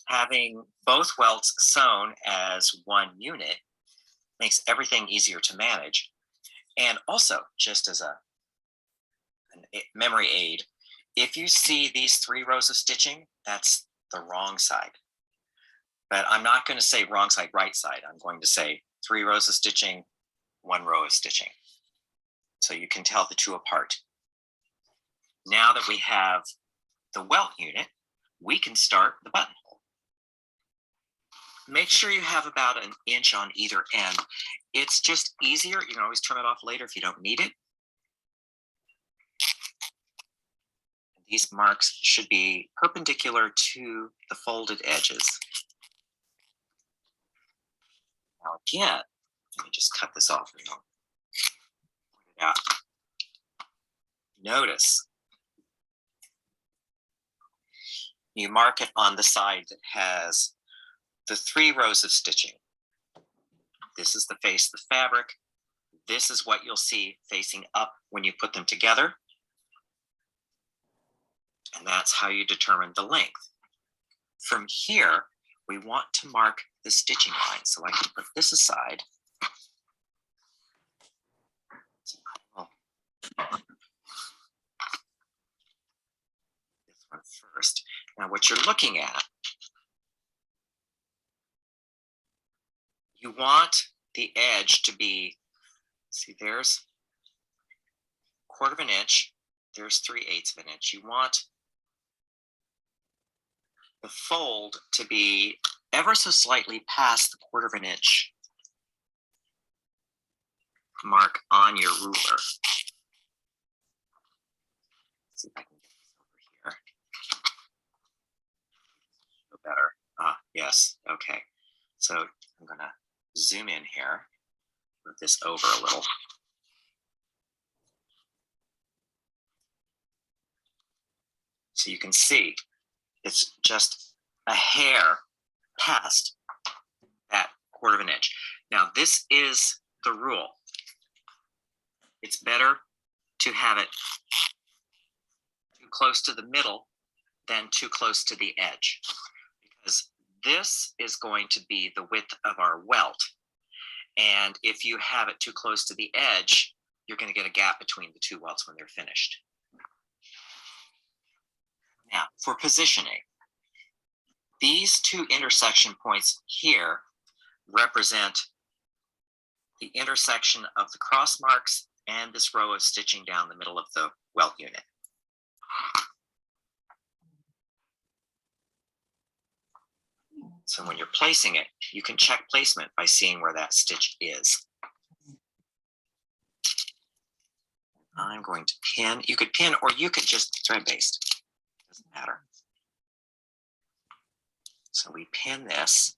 Having both welts sewn as one unit makes everything easier to manage. And also, just as a memory aid, if you see these 3 rows of stitching, that's the wrong side. But I'm not going to say wrong side, right side. I'm going to say 3 rows of stitching, 1 row of stitching. So you can tell the 2 apart. Now that we have the welt unit, we can start the buttonhole. Make sure you have about 1 inch on either end. It's just easier. You can always trim it off later if you don't need it. These marks should be perpendicular to the folded edges. Now again, let me just cut this off and I'll point it out. Notice you mark it on the side that has the 3 rows of stitching. This is the face of the fabric. This is what you'll see facing up when you put them together. And that's how you determine the length. From here, we want to mark the stitching line. So I can put this aside. So I will this one first. Now what you're looking at, you want the edge to be, see, there's 1/4 of an inch, there's 3/8 of an inch. You want the fold to be ever so slightly past the 1/4 of an inch mark on your ruler. Let's see if I can get this over here. Feel better. Yes, okay. So I'm gonna zoom in here, move this over a little. So you can see it's just a hair past that 1/4 of an inch. Now this is the rule. It's better to have it too close to the middle than too close to the edge, because this is going to be the width of our welt. And if you have it too close to the edge, you're going to get a gap between the 2 welts when they're finished. Now, for positioning, these two intersection points here represent the intersection of the cross marks and this row of stitching down the middle of the welt unit. So when you're placing it, you can check placement by seeing where that stitch is. I'm going to pin. You could pin, or you could just thread based. Doesn't matter. So we pin this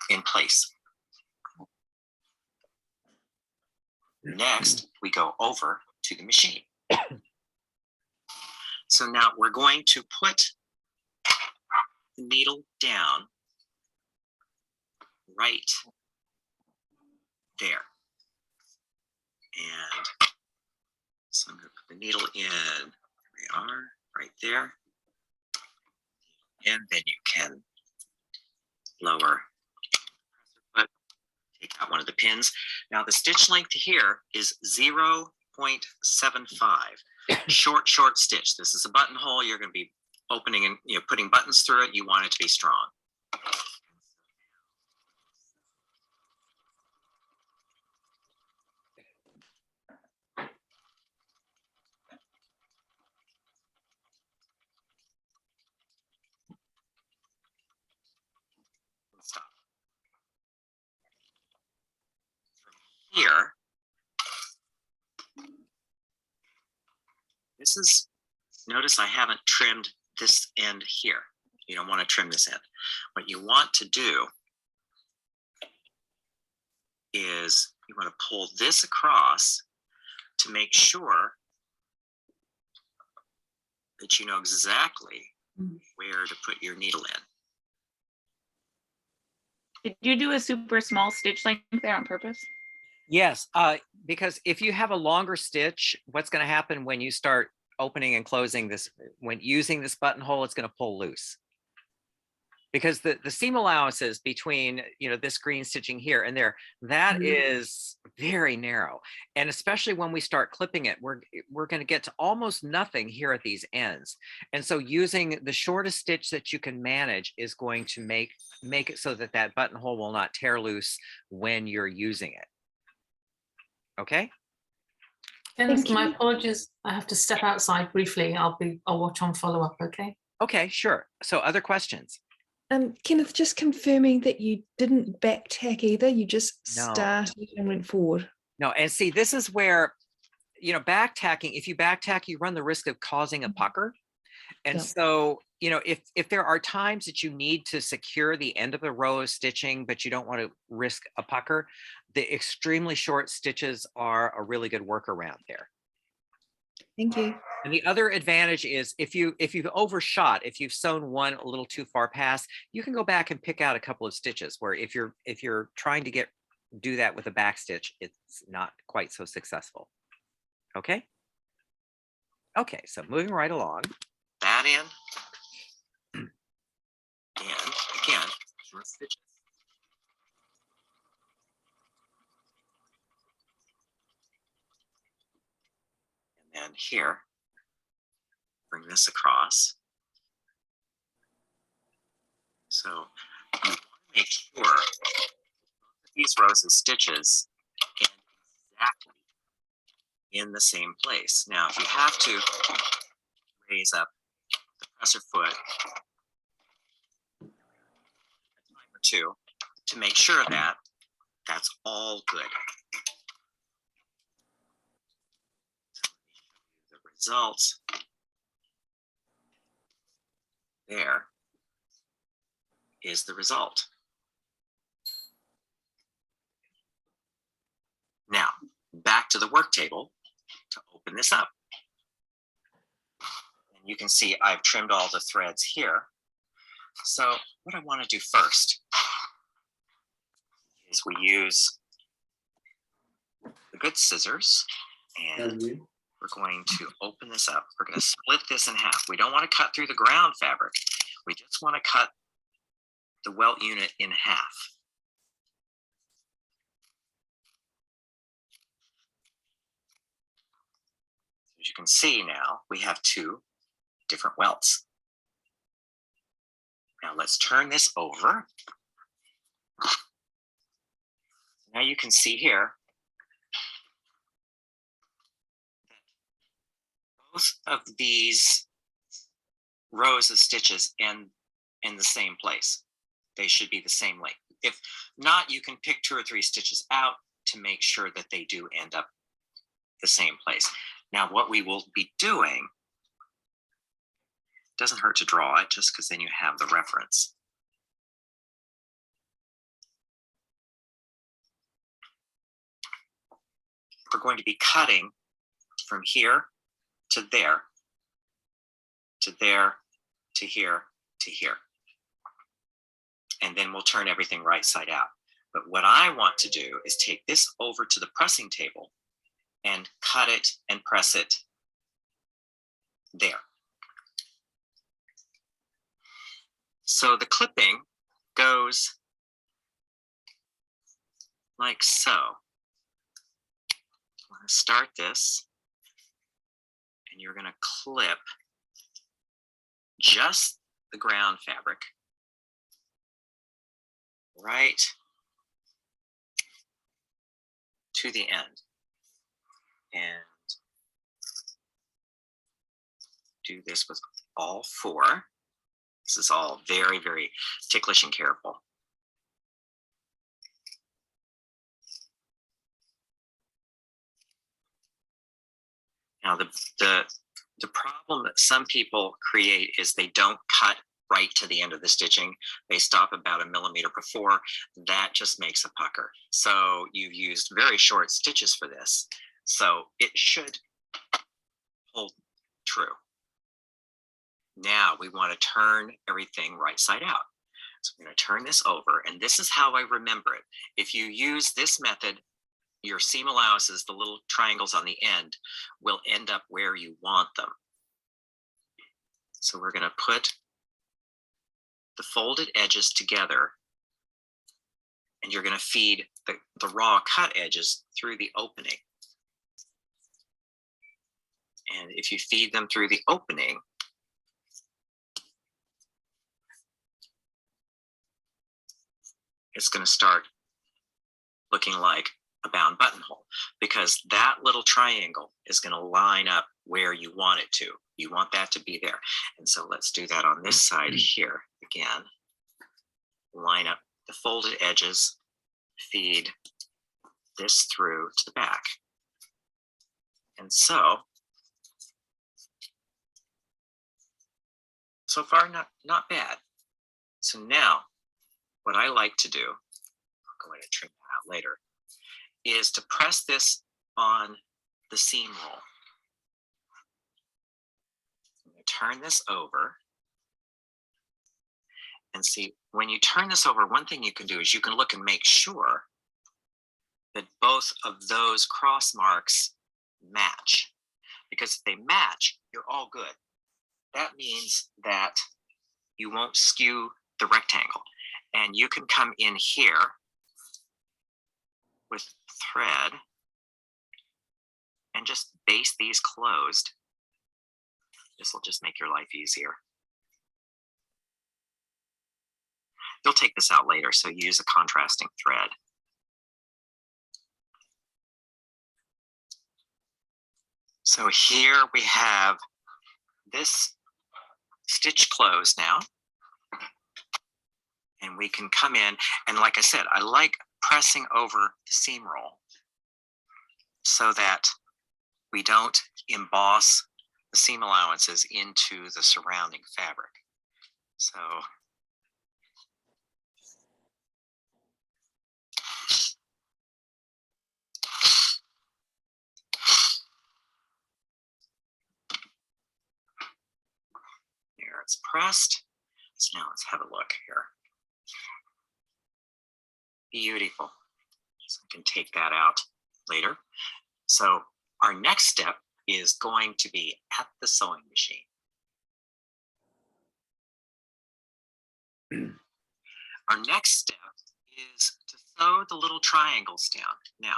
in place. Next, we go over to the machine. So now we're going to put the needle down right there. And so I'm going to put the needle in. There we are, right there. And then you can lower, take out one of the pins. Now the stitch length here is 0.75. Short stitch. This is a buttonhole. You're going to be opening and putting buttons through it. You want it to be strong. Stop. From here, this is, notice I haven't trimmed this end here. You don't want to trim this end. What you want to do is you want to pull this across to make sure that you know exactly where to put your needle in. Did you do a super small stitch length there on purpose? Yes, because if you have a longer stitch, what's going to happen when you start opening and closing this, when using this buttonhole, it's going to pull loose. Because the seam allowances between this green stitching here and there, that is very narrow. And especially when we start clipping it, we're going to get to almost nothing here at these ends. And so using the shortest stitch that you can manage is going to make it so that that buttonhole will not tear loose when you're using it. Okay. Kenneth, my apologies. I have to step outside briefly. I'll watch on follow up. Okay. Okay, sure. So other questions? Kenneth, just confirming that you didn't back tack either. You just No. started and went forward. No, and see, this is where, back tacking, if you back tack, you run the risk of causing a pucker. And Yeah. so, if there are times that you need to secure the end of the row of stitching, but you don't want to risk a pucker, the extremely short stitches are a really good workaround there. Thank you. And the other advantage is if you've overshot, if you've sewn one a little too far past, you can go back and pick out a couple of stitches where if you're trying to do that with a back stitch, it's not quite so successful. Okay. Okay, so moving right along. That in. And again, short stitches. And then here, bring this across. So you want to make sure these rows of stitches end exactly in the same place. Now, if you have to raise up the presser foot a time or two to make sure that that's all good. The results there is the result. Now, back to the work table to open this up. And you can see I've trimmed all the threads here. So what I want to do first is we use the good scissors, and we're going to open this up. We're going to split this in half. We don't want to cut through the ground fabric. We just want to cut the welt unit in half. As you can see now, we have two different welts. Now let's turn this over. Now you can see here both of these rows of stitches end in the same place. They should be the same length. If not, you can pick 2 or 3 stitches out to make sure that they do end up the same place. Now what we will be doing, doesn't hurt to draw it just because then you have the reference. We're going to be cutting from here to there, to there, to here, to here. And then we'll turn everything right side out. But what I want to do is take this over to the pressing table and cut it and press it there. So the clipping goes like so. I'm going to start this, and you're going to clip just the ground fabric right to the end, and do this with all 4. This is all very, very ticklish and careful. Now the problem that some people create is they don't cut right to the end of the stitching. They stop about 1 millimeter before. That just makes a pucker. So you've used very short stitches for this. So it should hold true. Now we want to turn everything right side out. So I'm going to turn this over, and this is how I remember it. If you use this method, your seam allowances, the little triangles on the end, will end up where you want them. So we're going to put the folded edges together, and you're going to feed the raw cut edges through the opening. And if you feed them through the opening, it's going to start looking like a bound buttonhole, because that little triangle is going to line up where you want it to. You want that to be there. And so let's do that on this side here again. Line up the folded edges, feed this through to the back. And so far, not bad. So now what I like to do, I'll go ahead and trim that out later, is to press this on the seam roll. I'm going to turn this over. And see, when you turn this over, one thing you can do is you can look and make sure that both of those cross marks match. Because if they match, you're all good. That means that you won't skew the rectangle. And you can come in here with thread and just base these closed. This will just make your life easier. You'll take this out later, so use a contrasting thread. So here we have this stitch closed now. And we can come in, and like I said, I like pressing over the seam roll so that we don't emboss the seam allowances into the surrounding fabric. So here it's pressed. So now let's have a look here. Beautiful. So I can take that out later. So our next step is going to be at the sewing machine. Our next step is to sew the little triangles down. Now,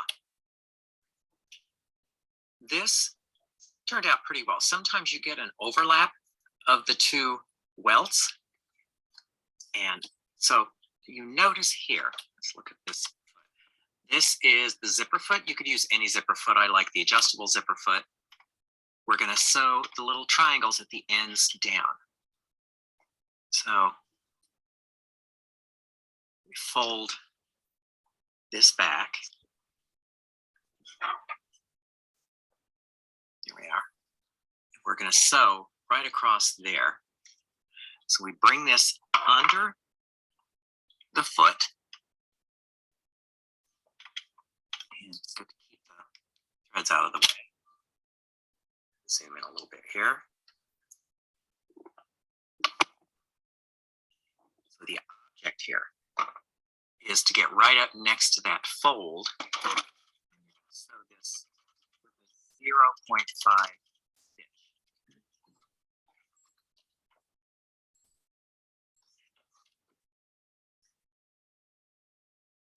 this turned out pretty well. Sometimes you get an overlap of the two welts. And so you notice here, let's look at this. This is the zipper foot. You could use any zipper foot. I like the adjustable zipper foot. We're going to sew the little triangles at the ends down. So we fold this back. Here we are. We're going to sew right across there. So we bring this under the foot. And it's good to keep the threads out of the way. Zoom in a little bit here. So the object here is to get right up next to that fold. So this with a 0.5 stitch.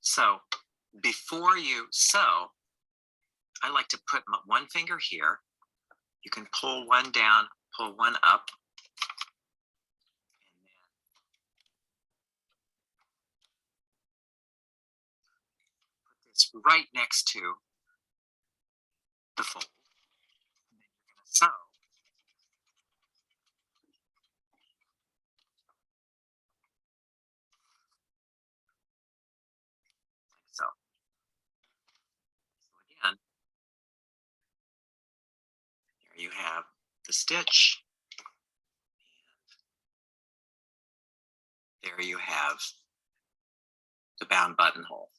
So before you sew, I like to put one finger here. You can pull one down, pull one up. And then put this right next to the fold. And then you're going to sew. Like so. So again, here you have the stitch. And there you have the bound buttonhole.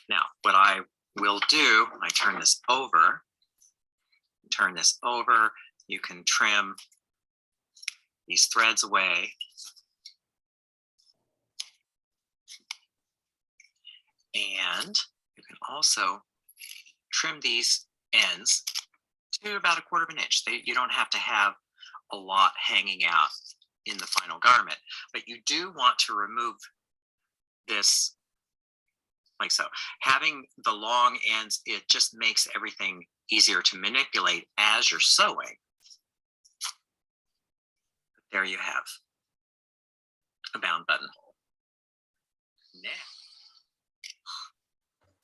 Now, what I will do, I turn this over, you can trim these threads away. And you can also trim these ends to about 1/4 of an inch. You don't have to have a lot hanging out in the final garment, but you do want to remove this like so. Having the long ends, it just makes everything easier to manipulate as you're sewing. But there you have a bound buttonhole. Now,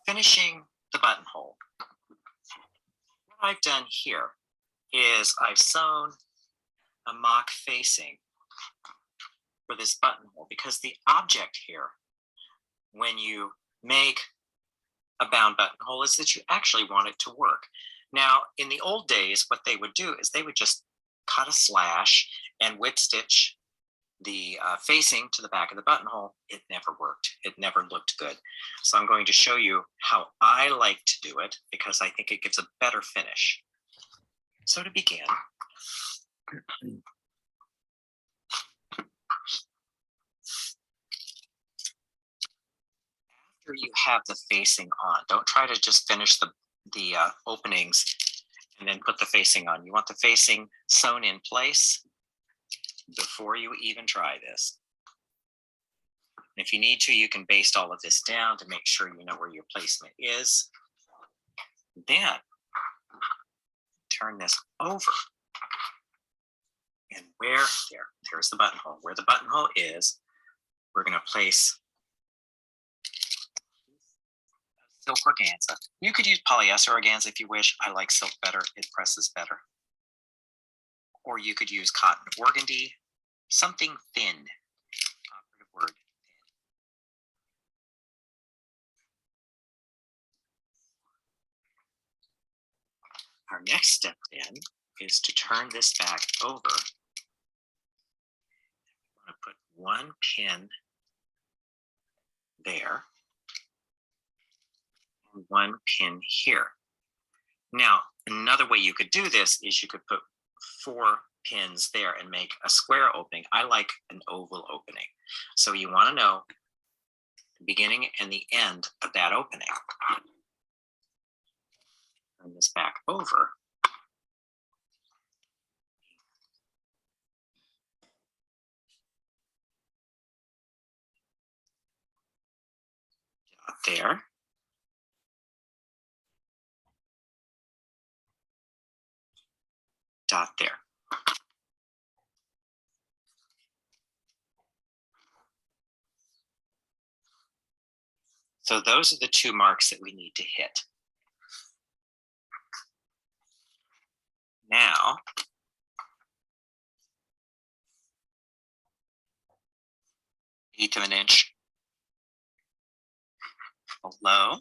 finishing the buttonhole. What I've done here is I've sewn a mock facing for this buttonhole because the object here, when you make a bound buttonhole, is that you actually want it to work. Now, in the old days, what they would do is they would just cut a slash and whip stitch the facing to the back of the buttonhole. It never worked. It never looked good. So I'm going to show you how I like to do it because I think it gives a better finish. So to begin, after you have the facing on, don't try to just finish the openings and then put the facing on. You want the facing sewn in place before you even try this. And if you need to, you can baste all of this down to make sure you know where your placement is. Then turn this over. And there's the buttonhole. Where the buttonhole is, we're going to place silk organza. You could use polyester organza if you wish. I like silk better. It presses better. Or you could use cotton organdy, something thin. Operative word. Our next step then is to turn this back over. I'm going to put one pin there and one pin here. Now, another way you could do this is you could put 4 pins there and make a square opening. I like an oval opening. So you want to know the beginning and the end of that opening. Turn this back over. Dot there. Dot there. So those are the 2 marks that we need to hit. Now, eighth of an inch below,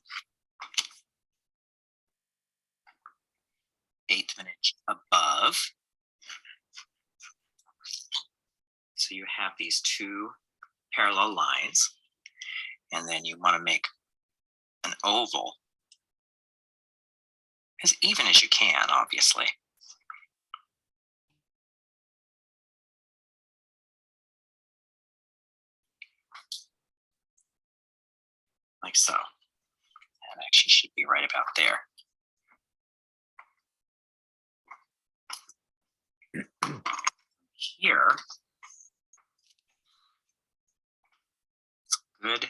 eighth of an inch above. So you have these 2 parallel lines, and then you want to make an oval as even as you can, obviously. Like so. That actually should be right about there. Here, it's good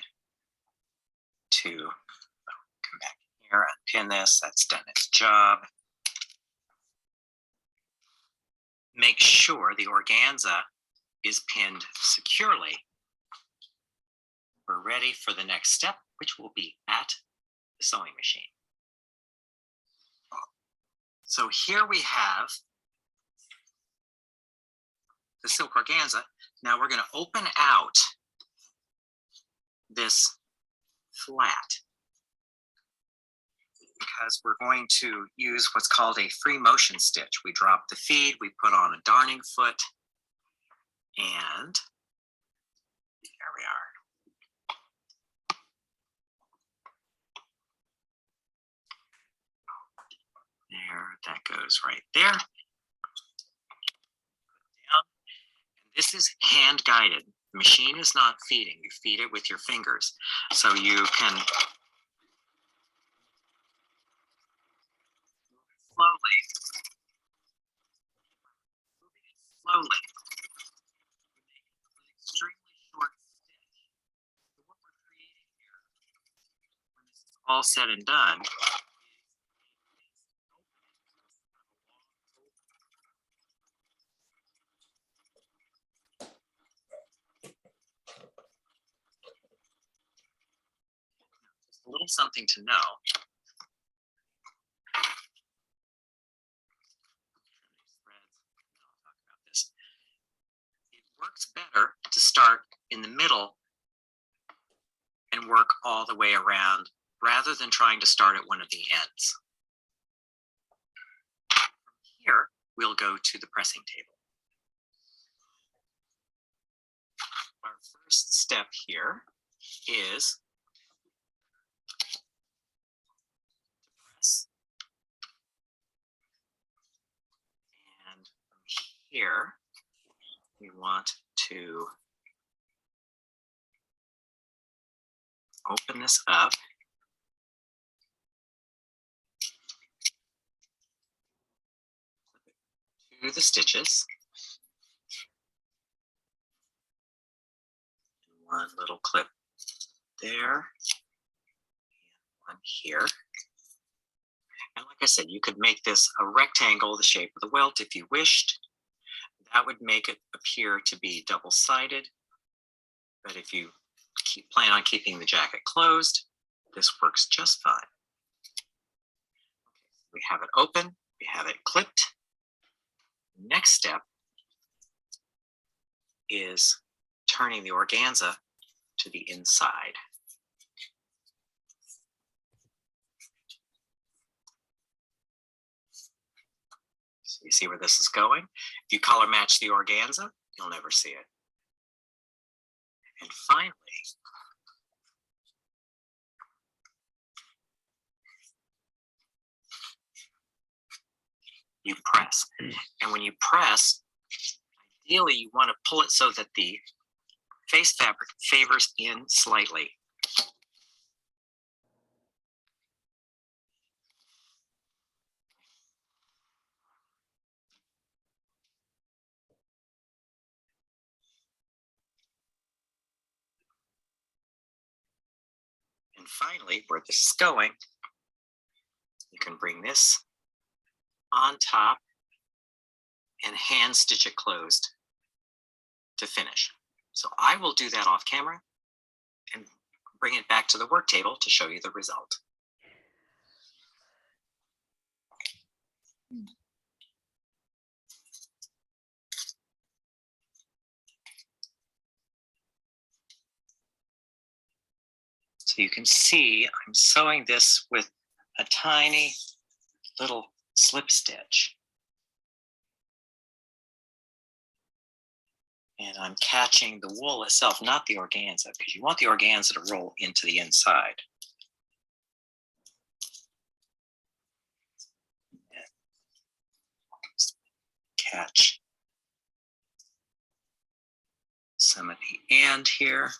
to come back here, unpin this. That's done its job. Make sure the organza is pinned securely. We're ready for the next step, which will be at the sewing machine. So here we have the silk organza. Now we're going to open out this flat because we're going to use what's called a free motion stitch. We drop the feed, we put on a darning foot, and there we are. There, that goes right there. This is hand guided. The machine is not feeding. You feed it with your fingers. So you can slowly, an extremely short stitch. So what we're creating here, when this is all said and done, just a little something to know. It works better to start in the middle and work all the way around rather than trying to start at one of the ends. From here, we'll go to the pressing table. Our first step here is to press. And from here, we want to open this up. To the stitches. One little clip there, and one here. And like I said, you could make this a rectangle the shape of the welt if you wished. That would make it appear to be double-sided. But if you plan on keeping the jacket closed, this works just fine. We have it open, we have it clipped. Next step is turning the organza to the inside. So you see where this is going? If you color match the organza, you'll never see it. And finally, you press. And when you press, ideally you want to pull it so that the face fabric favors in slightly. And finally, where this is going, you can bring this on top and hand stitch it closed to finish. So I will do that off camera and bring it back to the work table to show you the result. So you can see I'm sewing this with a tiny little slip stitch. And I'm catching the wool itself, not the organza, because you want the organza to roll into the inside. Catch some of the end here.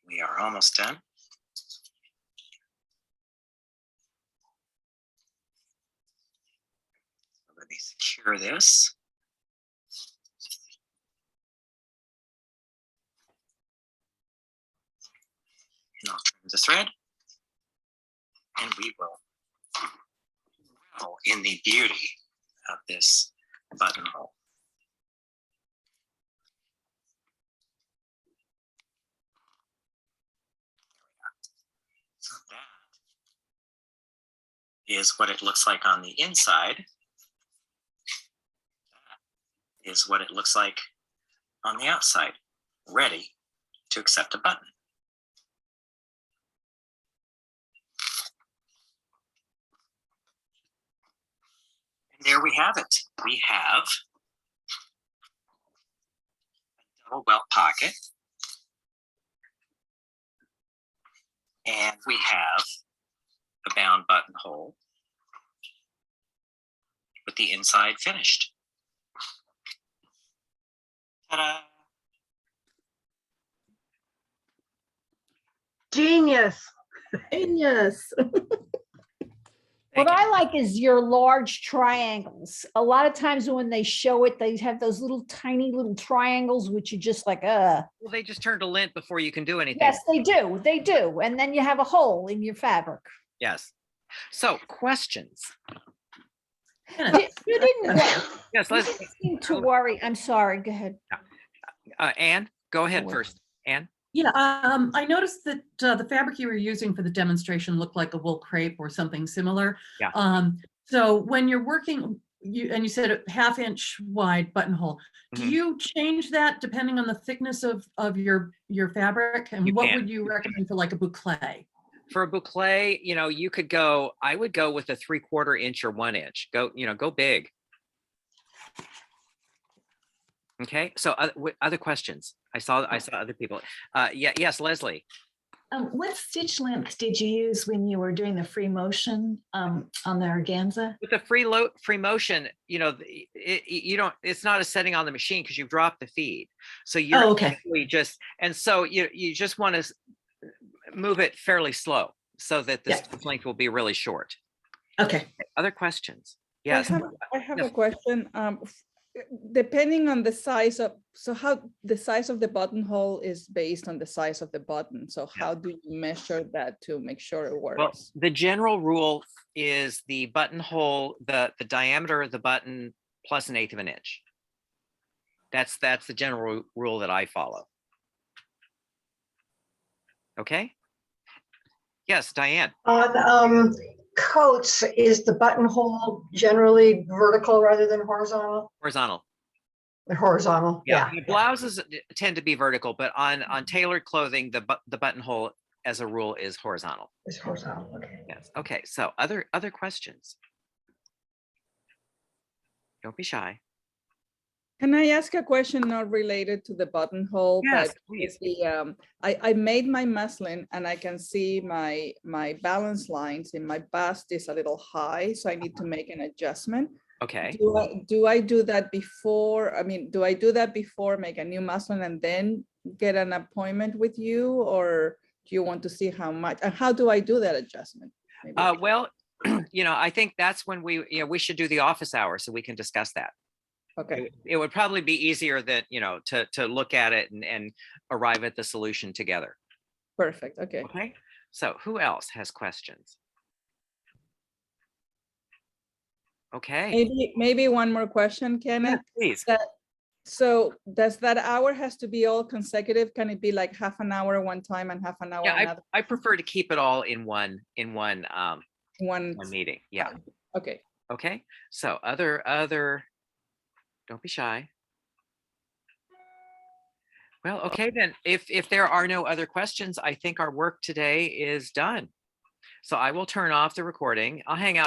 We are almost done. Let me secure this. And I'll trim the thread. And we will revel in the beauty of this buttonhole. So that is what it looks like on the inside. That is what it looks like on the outside, ready to accept a button. And there we have it. We have a double welt pocket. And we have a bound buttonhole with the inside finished. Ta-da! Genius. Genius. What Thank you. I like is your large triangles. A lot of times when they show it, they have those little tiny little triangles, which are just like, Well, they just turn to lint before you can do anything. yes, they do. They do. And then you have a hole in your fabric. Yes. So questions. You didn't Yes, you let's, didn't seem to worry. I'm sorry. Go ahead. Anne, go ahead Sure. first. Anne? Yeah, I noticed that the fabric you were using for the demonstration looked like a wool crepe or something similar. Yeah. So when you're working, you said a 1/2 inch wide buttonhole. Do Mhm. you change that depending on the thickness of your fabric? And You what can. would you recommend for like a boucle? For a boucle, you could go, I would go with a 3/4 inch or 1 inch. Go, go big. Okay. So other questions? I saw other people. Yes, Leslie. What stitch length did you use when you were doing the free motion on the organza? With the free motion, you don't, it's not a setting on the machine because you've dropped the feed. So you're okay. actually just, and so you just want to move it fairly slow so that the stitch length will be really short. Okay. Other questions? Yes. I have Yes. a question. Depending on the size of, how the size of the buttonhole is based on the size of the button. So how do you measure that to make sure it works? Well, the general rule is the buttonhole, the diameter of the button plus 1/8 of an inch. That's the general rule that I follow. Okay. Yes, Diane. On coats, is the buttonhole generally vertical rather than horizontal? Horizontal. Horizontal, yeah. Blouses tend to be vertical, but on tailored clothing, the buttonhole as a rule is horizontal. It's horizontal, okay. Yes. Okay. So other questions? Don't be shy. Can I ask a question not related to the buttonhole? Yes, but please. I made my muslin and I can see my balance lines in my bust is a little high, so I need to make an adjustment. Okay. Do I do that before? I mean, do I do that before, make a new muslin and then get an appointment with you, or do you want to see how much, and how do I do that adjustment? Well, I think that's when we should do the office hours so we can discuss that. Okay, It would probably be easier that, to look at it and arrive at the solution together. perfect. Okay. Okay, so who else has questions? Okay, Maybe one more question, yeah, Kenneth. please. So does that hour has to be all consecutive? Can it be like half an hour one time and half an hour Yeah, another I prefer to keep it all in one one? meeting. Yeah. Okay. Okay, so other, don't be shy. Well, okay, then if there are no other questions, I think our work today is done. So I will turn off the recording. I'll hang out for